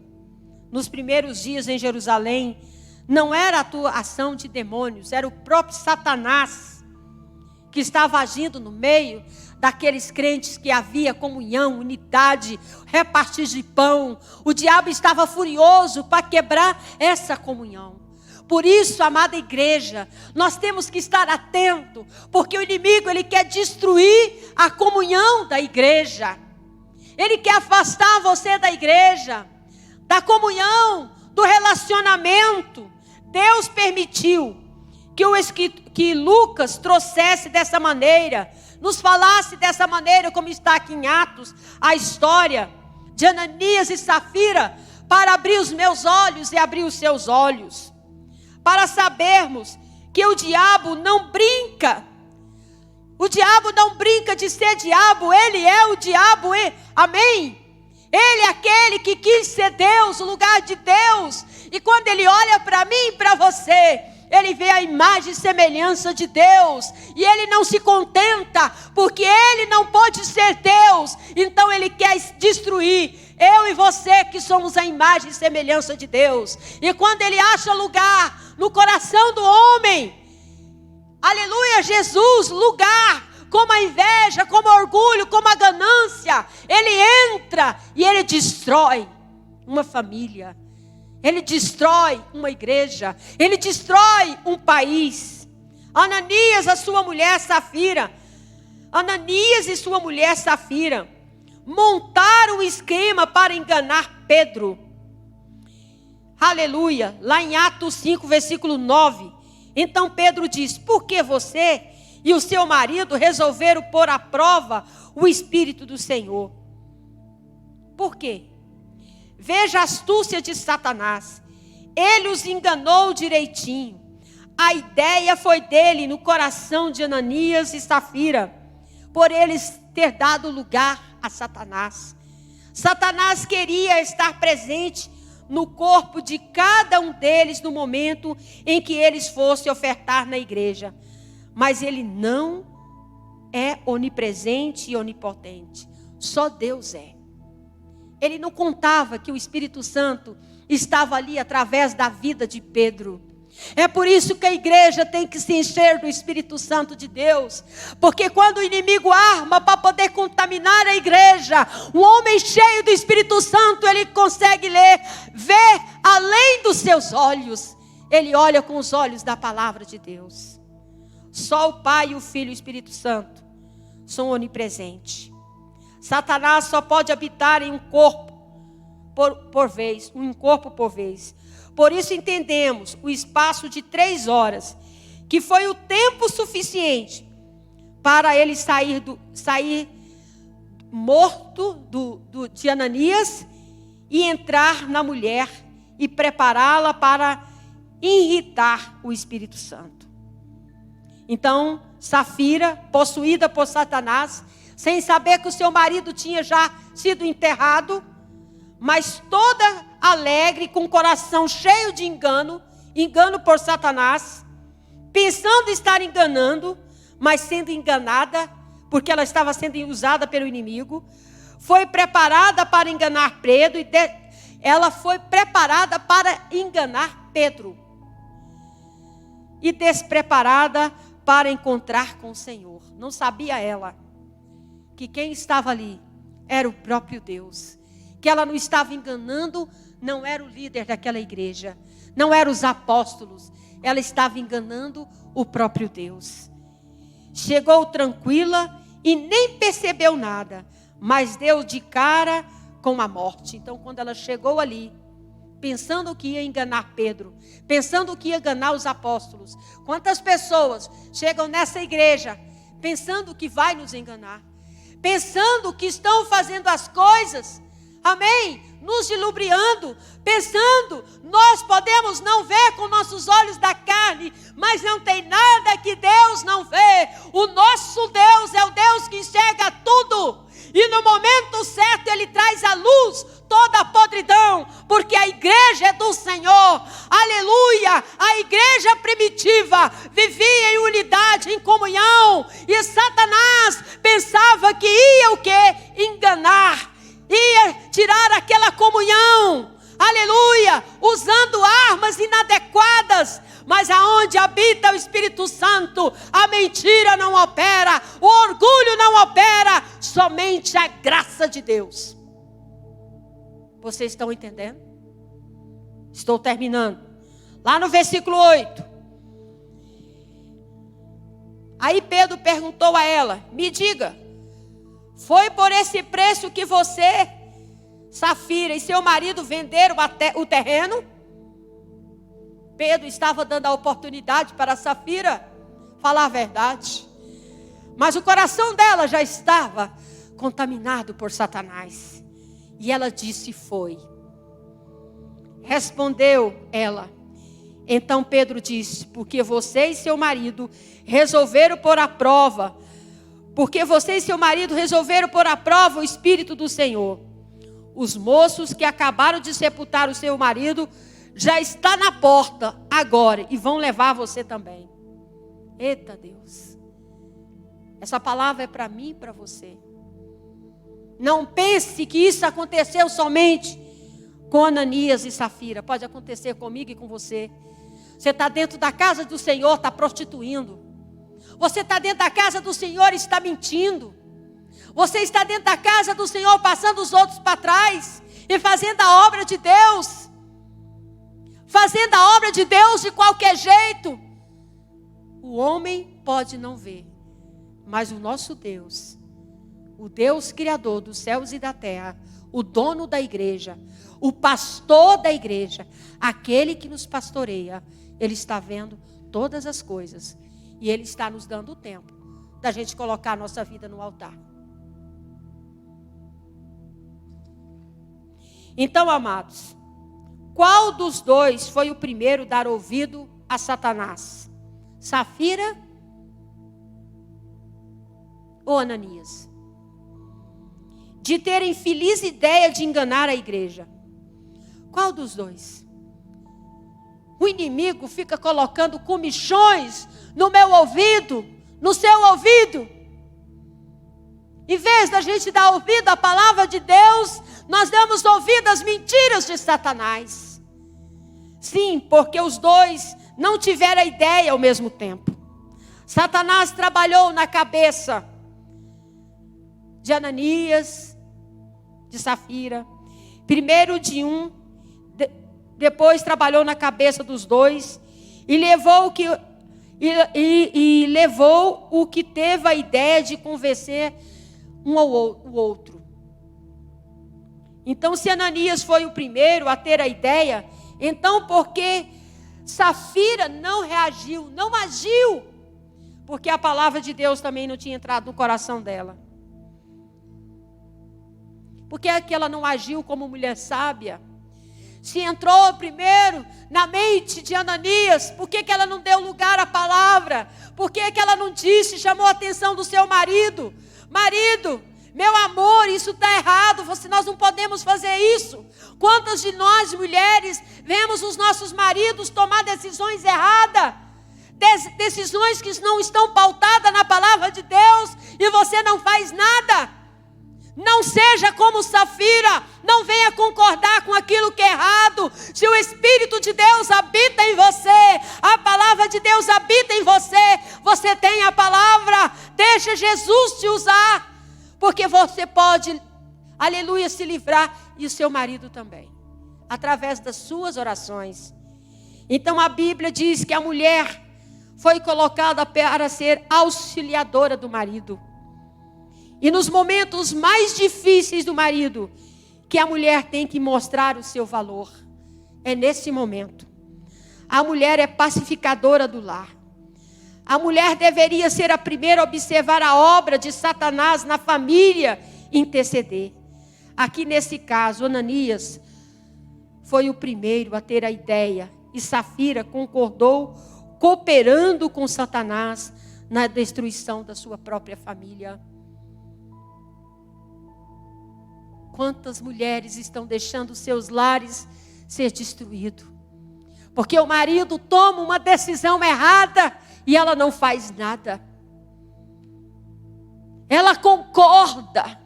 nos primeiros dias em Jerusalém, não era a atuação de demônios, era o próprio Satanás que estava agindo no meio daqueles crentes que havia comunhão, unidade, repartir de pão. O diabo estava furioso para quebrar essa comunhão. Por isso, amada igreja, nós temos que estar atentos, porque o inimigo ele quer destruir a comunhão da igreja. Ele quer afastar você da igreja, da comunhão, do relacionamento. Deus permitiu que Lucas trouxesse dessa maneira, nos falasse dessa maneira, como está aqui em Atos, a história de Ananias e Safira, para abrir os meus olhos e abrir os seus olhos. Para sabermos que o diabo não brinca. O diabo não brinca de ser diabo. Ele é o diabo. Amém? Ele é aquele que quis ser Deus, o lugar de Deus. E quando ele olha para mim e para você, ele vê a imagem e semelhança de Deus. E ele não se contenta, porque ele não pode ser Deus. Então ele quer destruir eu e você que somos a imagem e semelhança de Deus. E quando ele acha lugar no coração do homem, aleluia, Jesus, lugar, como a inveja, como o orgulho, como a ganância, ele entra e ele destrói uma família, ele destrói uma igreja, ele destrói um país. Ananias e sua mulher Safira montaram um esquema para enganar Pedro. Aleluia, lá em Atos 5, versículo 9. Então Pedro diz: por que você e o seu marido resolveram pôr à prova o Espírito do Senhor? Por quê? Veja a astúcia de Satanás. Ele os enganou direitinho. A ideia foi dele no coração de Ananias e Safira, por eles ter dado lugar a Satanás. Satanás queria estar presente no corpo de cada um deles no momento em que eles fossem ofertar na igreja. Mas ele não é onipresente e onipotente. Só Deus é. Ele não contava que o Espírito Santo estava ali através da vida de Pedro. É por isso que a igreja tem que se encher do Espírito Santo de Deus. Porque quando o inimigo arma para poder contaminar a igreja, um homem cheio do Espírito Santo, ele consegue ver além dos seus olhos. Ele olha com os olhos da palavra de Deus. Só o Pai, o Filho e o Espírito Santo são onipresentes. Satanás só pode habitar em um corpo por vez, um corpo por vez. Por isso entendemos o espaço de 3 horas, que foi o tempo suficiente para ele sair morto de Ananias e entrar na mulher e prepará-la para irritar o Espírito Santo. Então, Safira, possuída por Satanás, sem saber que o seu marido tinha já sido enterrado, mas toda alegre, com o coração cheio de engano por Satanás, pensando estar enganando, mas sendo enganada, porque ela estava sendo usada pelo inimigo, foi preparada para enganar Pedro, ela foi preparada para enganar Pedro, e despreparada para encontrar com o Senhor. Não sabia ela que quem estava ali era o próprio Deus, que ela não estava enganando, não era o líder daquela igreja, não eram os apóstolos, ela estava enganando o próprio Deus. Chegou tranquila e nem percebeu nada, mas deu de cara com a morte. Então, quando ela chegou ali, pensando que ia enganar Pedro, pensando que ia enganar os apóstolos, quantas pessoas chegam nessa igreja pensando que vai nos enganar, pensando que estão fazendo as coisas, amém, nos dilubriando, pensando, nós podemos não ver com nossos olhos da carne, mas não tem nada que Deus não vê. O nosso Deus é o Deus que enxerga tudo, e no momento certo Ele traz à luz toda a podridão, porque a igreja é do Senhor, aleluia. A igreja primitiva vivia em unidade, em comunhão, e Satanás pensava que ia o quê? Enganar, ia tirar aquela comunhão, aleluia, usando armas inadequadas. Mas aonde habita o Espírito Santo, a mentira não opera, o orgulho não opera, somente a graça de Deus. Vocês estão entendendo? Estou terminando. Lá no versículo 8. Aí Pedro perguntou a ela: me diga, foi por esse preço que você, Safira, e seu marido venderam o terreno? Pedro estava dando a oportunidade para Safira falar a verdade, mas o coração dela já estava contaminado por Satanás, e ela disse: foi. Respondeu ela. Então Pedro disse: porque você e seu marido resolveram pôr à prova, o Espírito do Senhor. Os moços que acabaram de sepultar o seu marido já está na porta agora, e vão levar você também. Eita Deus, essa palavra é para mim e para você. Não pense que isso aconteceu somente com Ananias e Safira, pode acontecer comigo e com você. Você está dentro da casa do Senhor, está prostituindo. Você está dentro da casa do Senhor e está mentindo. Você está dentro da casa do Senhor passando os outros para trás e fazendo a obra de Deus. Fazendo a obra de Deus de qualquer jeito. O homem pode não ver, mas o nosso Deus, o Deus criador dos céus e da terra, o dono da igreja, o pastor da igreja, aquele que nos pastoreia, Ele está vendo todas as coisas. E Ele está nos dando o tempo da gente colocar a nossa vida no altar. Então, amados, qual dos dois foi o primeiro a dar ouvido a Satanás? Safira ou Ananias? De ter a infeliz ideia de enganar a igreja. Qual dos dois? O inimigo fica colocando comichões no meu ouvido, no seu ouvido. Em vez da gente dar ouvido à palavra de Deus, nós damos ouvido às mentiras de Satanás. Sim, porque os dois não tiveram a ideia ao mesmo tempo. Satanás trabalhou na cabeça de Ananias, de Safira. Primeiro de um, depois trabalhou na cabeça dos dois. E levou o que teve a ideia de convencer o outro. Então, se Ananias foi o primeiro a ter a ideia, então por que Safira não reagiu, não agiu? Porque a palavra de Deus também não tinha entrado no coração dela. Por que é que ela não agiu como mulher sábia? Se entrou primeiro na mente de Ananias, por que ela não deu lugar à palavra? Por que ela não disse, chamou a atenção do seu marido? Marido, meu amor, isso está errado, nós não podemos fazer isso. Quantas de nós mulheres vemos os nossos maridos tomar decisões erradas? Decisões que não estão pautadas na palavra de Deus e você não faz nada. Não seja como Safira, não venha concordar com aquilo que é errado. Se o Espírito de Deus habita em você, a palavra de Deus habita em você, você tem a palavra, deixa Jesus te usar, porque você pode, aleluia, se livrar, e o seu marido também, através das suas orações. Então a Bíblia diz que a mulher foi colocada para ser auxiliadora do marido. E nos momentos mais difíceis do marido, que a mulher tem que mostrar o seu valor. É nesse momento. A mulher é pacificadora do lar. A mulher deveria ser a primeira a observar a obra de Satanás na família e interceder. Aqui nesse caso, Ananias foi o primeiro a ter a ideia. E Safira concordou, cooperando com Satanás na destruição da sua própria família. Quantas mulheres estão deixando seus lares ser destruídos? Porque o marido toma uma decisão errada e ela não faz nada. Ela concorda.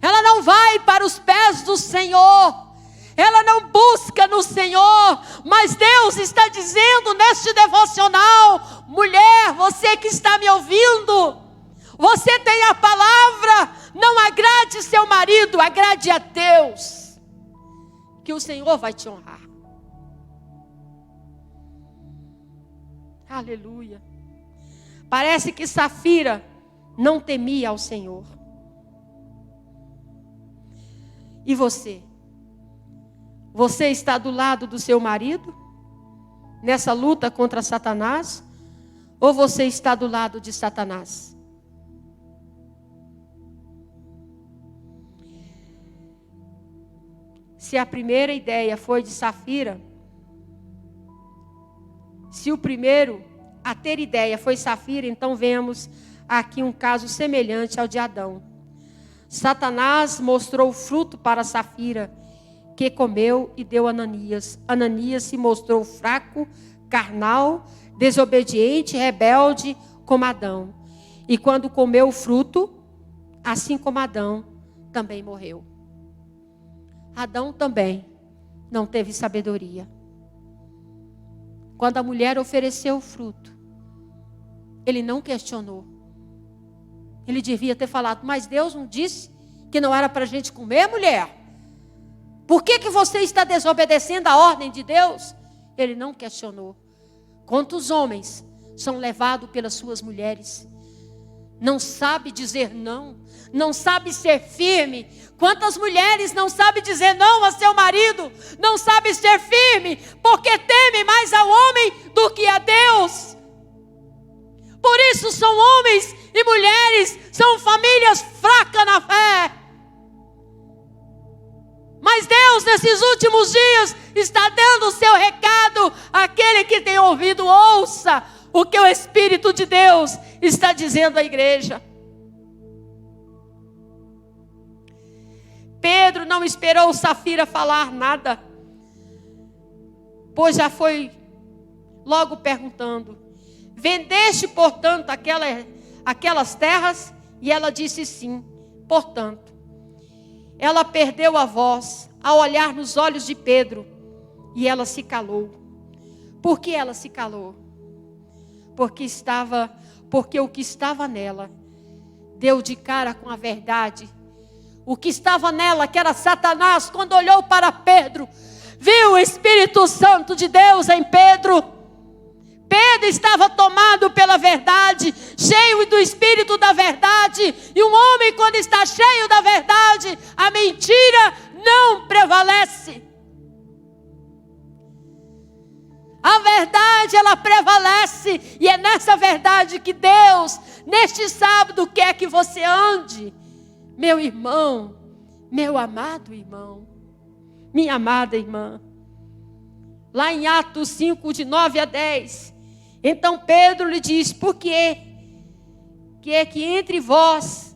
Ela não vai para os pés do Senhor. Ela não busca no Senhor. Mas Deus está dizendo neste devocional: mulher, você que está me ouvindo, você tem a palavra. Não agrade seu marido, agrade a Deus, que o Senhor vai te honrar. Aleluia. Parece que Safira não temia ao Senhor. E você? Você está do lado do seu marido, nessa luta contra Satanás? Ou você está do lado de Satanás? Se a primeira ideia foi de Safira, se o primeiro a ter ideia foi Safira, então vemos aqui um caso semelhante ao de Adão. Satanás mostrou o fruto para Safira, que comeu e deu a Ananias. Ananias se mostrou fraco, carnal, desobediente, rebelde, como Adão. E quando comeu o fruto, assim como Adão, também morreu. Adão também não teve sabedoria. Quando a mulher ofereceu o fruto, ele não questionou. Ele devia ter falado: mas Deus não disse que não era para a gente comer, mulher? Por que você está desobedecendo a ordem de Deus? Ele não questionou. Quantos homens são levados pelas suas mulheres? Não sabe dizer não, não sabe ser firme. Quantas mulheres não sabem dizer não a seu marido, não sabe ser firme, porque teme mais ao homem do que a Deus. Por isso são homens e mulheres, são famílias fracas na fé. Mas Deus, nesses últimos dias, está dando o seu recado. Aquele que tem ouvido, ouça o que o Espírito de Deus está dizendo à igreja. Pedro não esperou Safira falar nada, pois já foi logo perguntando: vendeste, portanto, aquelas terras? E ela disse sim. Portanto, ela perdeu a voz ao olhar nos olhos de Pedro e ela se calou. Por que ela se calou? Porque o que estava nela deu de cara com a verdade. O que estava nela, que era Satanás, quando olhou para Pedro, viu o Espírito Santo de Deus em Pedro. Pedro estava tomado pela verdade, cheio do Espírito da verdade. E um homem, quando está cheio da verdade, a mentira não prevalece. A verdade, ela prevalece. E é nessa verdade que Deus, neste sábado, quer que você ande. Meu irmão, meu amado irmão, minha amada irmã. Lá em Atos 5, de 9 a 10. Então Pedro lhe diz: por que entre vós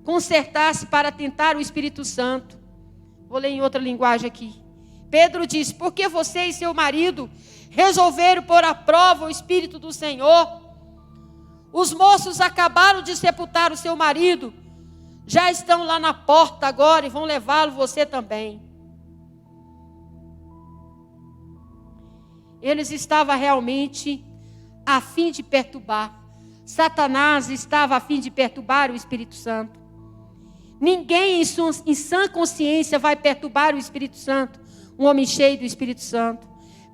concertasse para tentar o Espírito Santo? Vou ler em outra linguagem aqui. Pedro diz: por que você e seu marido resolveram pôr à prova o Espírito do Senhor? Os moços acabaram de sepultar o seu marido, já estão lá na porta agora e vão levá-lo você também. Eles estavam realmente a fim de perturbar. Satanás estava a fim de perturbar o Espírito Santo. Ninguém em sã consciência vai perturbar o Espírito Santo, um homem cheio do Espírito Santo.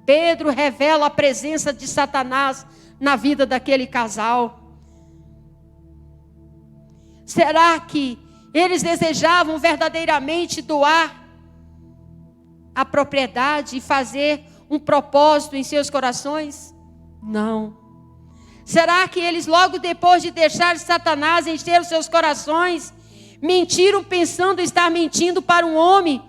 Pedro revela a presença de Satanás na vida daquele casal. Será que eles desejavam verdadeiramente doar a propriedade e fazer um propósito em seus corações? Não. Será que eles, logo depois de deixar Satanás encher os seus corações, mentiram pensando estar mentindo para um homem?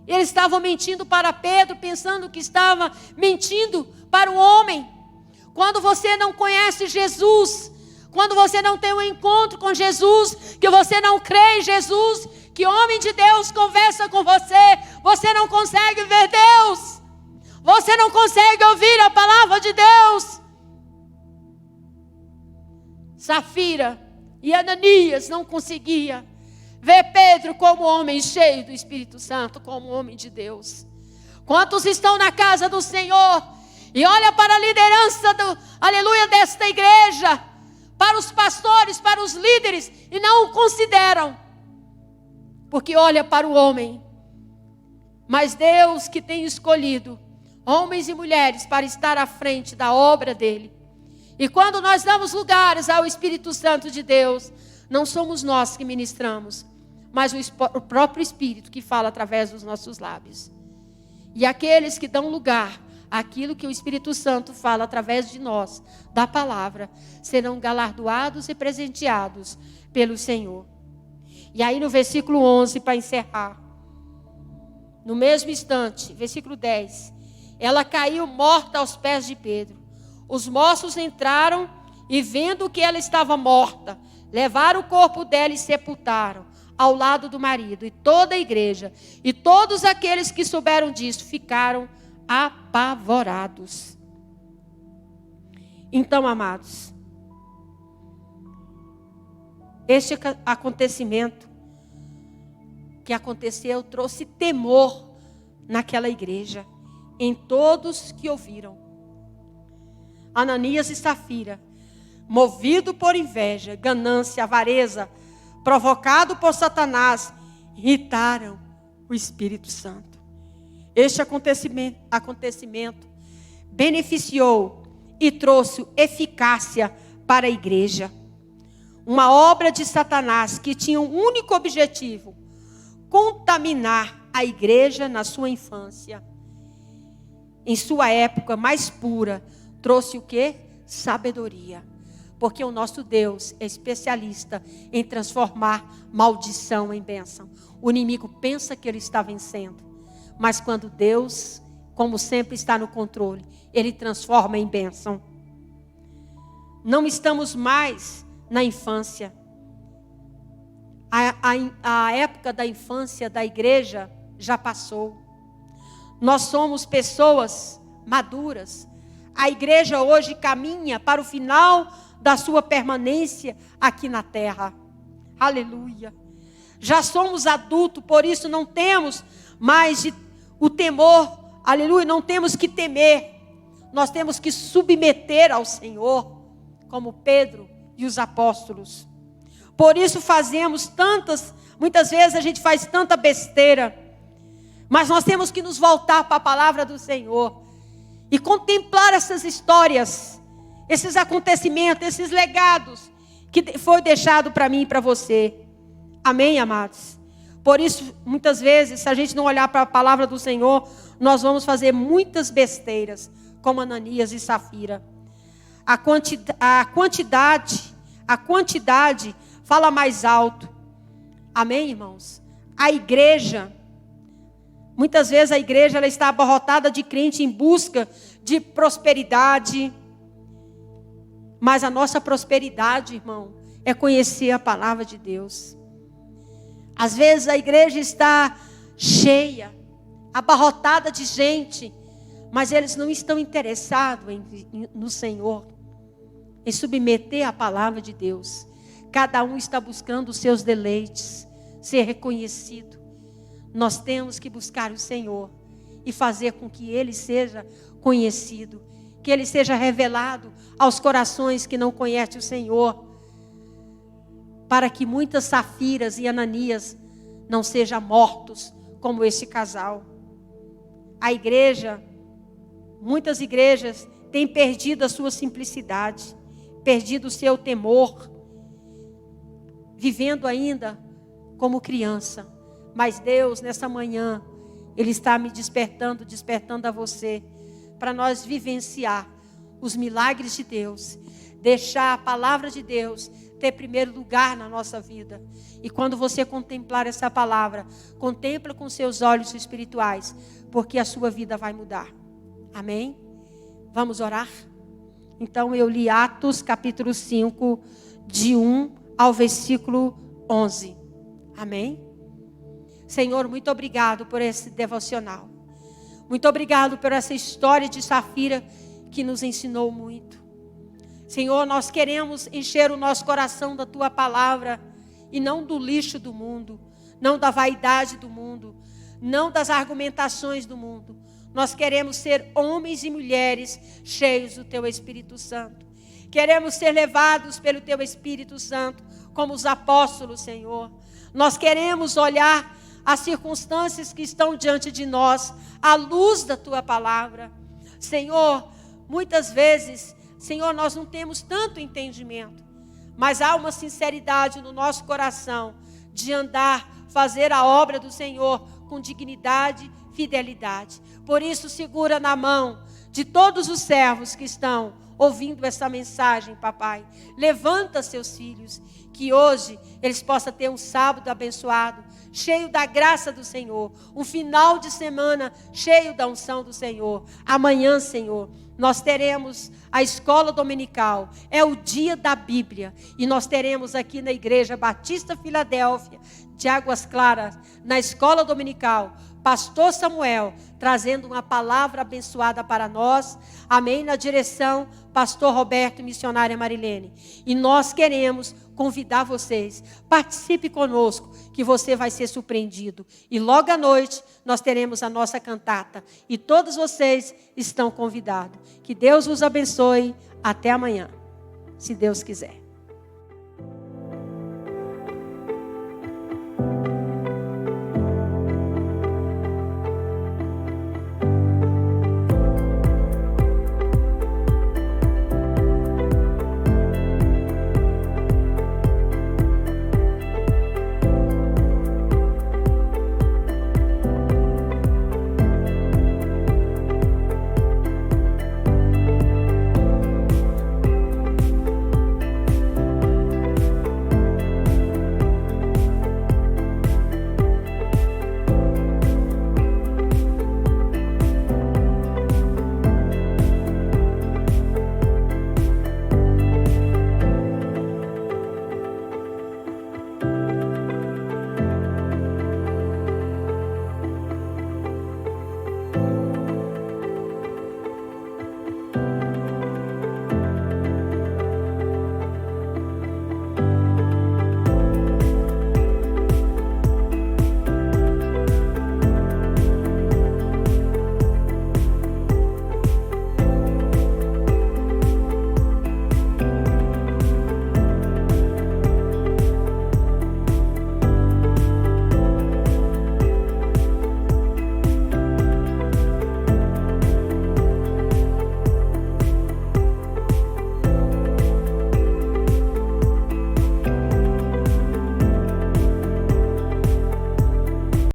Eles estavam mentindo para Pedro, pensando que estava mentindo para um homem. Quando você não conhece Jesus, quando você não tem um encontro com Jesus, que você não crê em Jesus, que homem de Deus conversa com você, você não consegue ver Deus. Você não consegue ouvir a palavra de Deus. Safira e Ananias não conseguiam ver Pedro como homem cheio do Espírito Santo, como homem de Deus. Quantos estão na casa do Senhor e olha para a liderança aleluia, desta igreja, para os pastores, para os líderes, e não o consideram, porque olha para o homem. Mas Deus que tem escolhido homens e mulheres para estar à frente da obra dele. E quando nós damos lugares ao Espírito Santo de Deus, não somos nós que ministramos, mas o próprio Espírito que fala através dos nossos lábios. E aqueles que dão lugar àquilo que o Espírito Santo fala através de nós, da palavra, serão galardoados e presenteados pelo Senhor. E aí no versículo 11, para encerrar, no mesmo instante, versículo 10, ela caiu morta aos pés de Pedro. Os moços entraram e, vendo que ela estava morta, levaram o corpo dela e sepultaram ao lado do marido. E toda a igreja e todos aqueles que souberam disso ficaram apavorados. Então, amados, este acontecimento que aconteceu trouxe temor naquela igreja, em todos que ouviram. Ananias e Safira, movido por inveja, ganância, avareza, provocado por Satanás, irritaram o Espírito Santo. Este acontecimento beneficiou e trouxe eficácia para a igreja. Uma obra de Satanás que tinha um único objetivo: contaminar a igreja na sua infância. Em sua época mais pura, trouxe o quê? Sabedoria. Porque o nosso Deus é especialista em transformar maldição em bênção. O inimigo pensa que ele está vencendo, mas quando Deus, como sempre, está no controle, ele transforma em bênção. Não estamos mais na infância. A época da infância da igreja já passou. Nós somos pessoas maduras. A igreja hoje caminha para o final da sua permanência aqui na terra. Aleluia. Já somos adultos, por isso não temos mais o temor. Aleluia, não temos que temer. Nós temos que submeter ao Senhor, como Pedro e os apóstolos. Por isso muitas vezes a gente faz tanta besteira. Mas nós temos que nos voltar para a palavra do Senhor e contemplar essas histórias, esses acontecimentos, esses legados que foi deixado para mim e para você. Amém, amados? Por isso, muitas vezes, se a gente não olhar para a palavra do Senhor, nós vamos fazer muitas besteiras, como Ananias e Safira. A quantidade fala mais alto. Amém, irmãos? A igreja, muitas vezes a igreja ela está abarrotada de crente em busca de prosperidade. Mas a nossa prosperidade, irmão, é conhecer a palavra de Deus. Às vezes a igreja está cheia, abarrotada de gente, mas eles não estão interessados no Senhor, em submeter a palavra de Deus. Cada um está buscando os seus deleites, ser reconhecido. Nós temos que buscar o Senhor e fazer com que Ele seja conhecido, que Ele seja revelado aos corações que não conhecem o Senhor, para que muitas Safiras e Ananias não sejam mortos como esse casal. A igreja, muitas igrejas têm perdido a sua simplicidade, perdido o seu temor, vivendo ainda como criança. Mas Deus, nessa manhã, Ele está me despertando a você, para nós vivenciar os milagres de Deus, deixar a palavra de Deus ter primeiro lugar na nossa vida. E quando você contemplar essa palavra, contempla com seus olhos espirituais, porque a sua vida vai mudar. Amém? Vamos orar? Então eu li Atos capítulo 5, de 1 ao versículo 11. Amém? Senhor, muito obrigado por esse devocional. Muito obrigado por essa história de Safira que nos ensinou muito. Senhor, nós queremos encher o nosso coração da Tua palavra e não do lixo do mundo, não da vaidade do mundo, não das argumentações do mundo. Nós queremos ser homens e mulheres cheios do Teu Espírito Santo. Queremos ser levados pelo Teu Espírito Santo, como os apóstolos, Senhor. Nós queremos olhar as circunstâncias que estão diante de nós, à luz da Tua palavra. Senhor, muitas vezes, Senhor, nós não temos tanto entendimento, mas há uma sinceridade no nosso coração de fazer a obra do Senhor com dignidade, fidelidade. Por isso, segura na mão de todos os servos que estão ouvindo essa mensagem, papai. Levanta seus filhos, que hoje eles possam ter um sábado abençoado, cheio da graça do Senhor, um final de semana cheio da unção do Senhor. Amanhã, Senhor, nós teremos a escola dominical, é o dia da Bíblia, e nós teremos aqui na Igreja Batista Filadélfia, de Águas Claras, na escola dominical, Pastor Samuel, trazendo uma palavra abençoada para nós, amém, na direção, Pastor Roberto e missionária Marilene. E nós queremos convidar vocês, participe conosco, que você vai ser surpreendido. E logo à noite, nós teremos a nossa cantata, e todos vocês estão convidados. Que Deus os abençoe, até amanhã, se Deus quiser.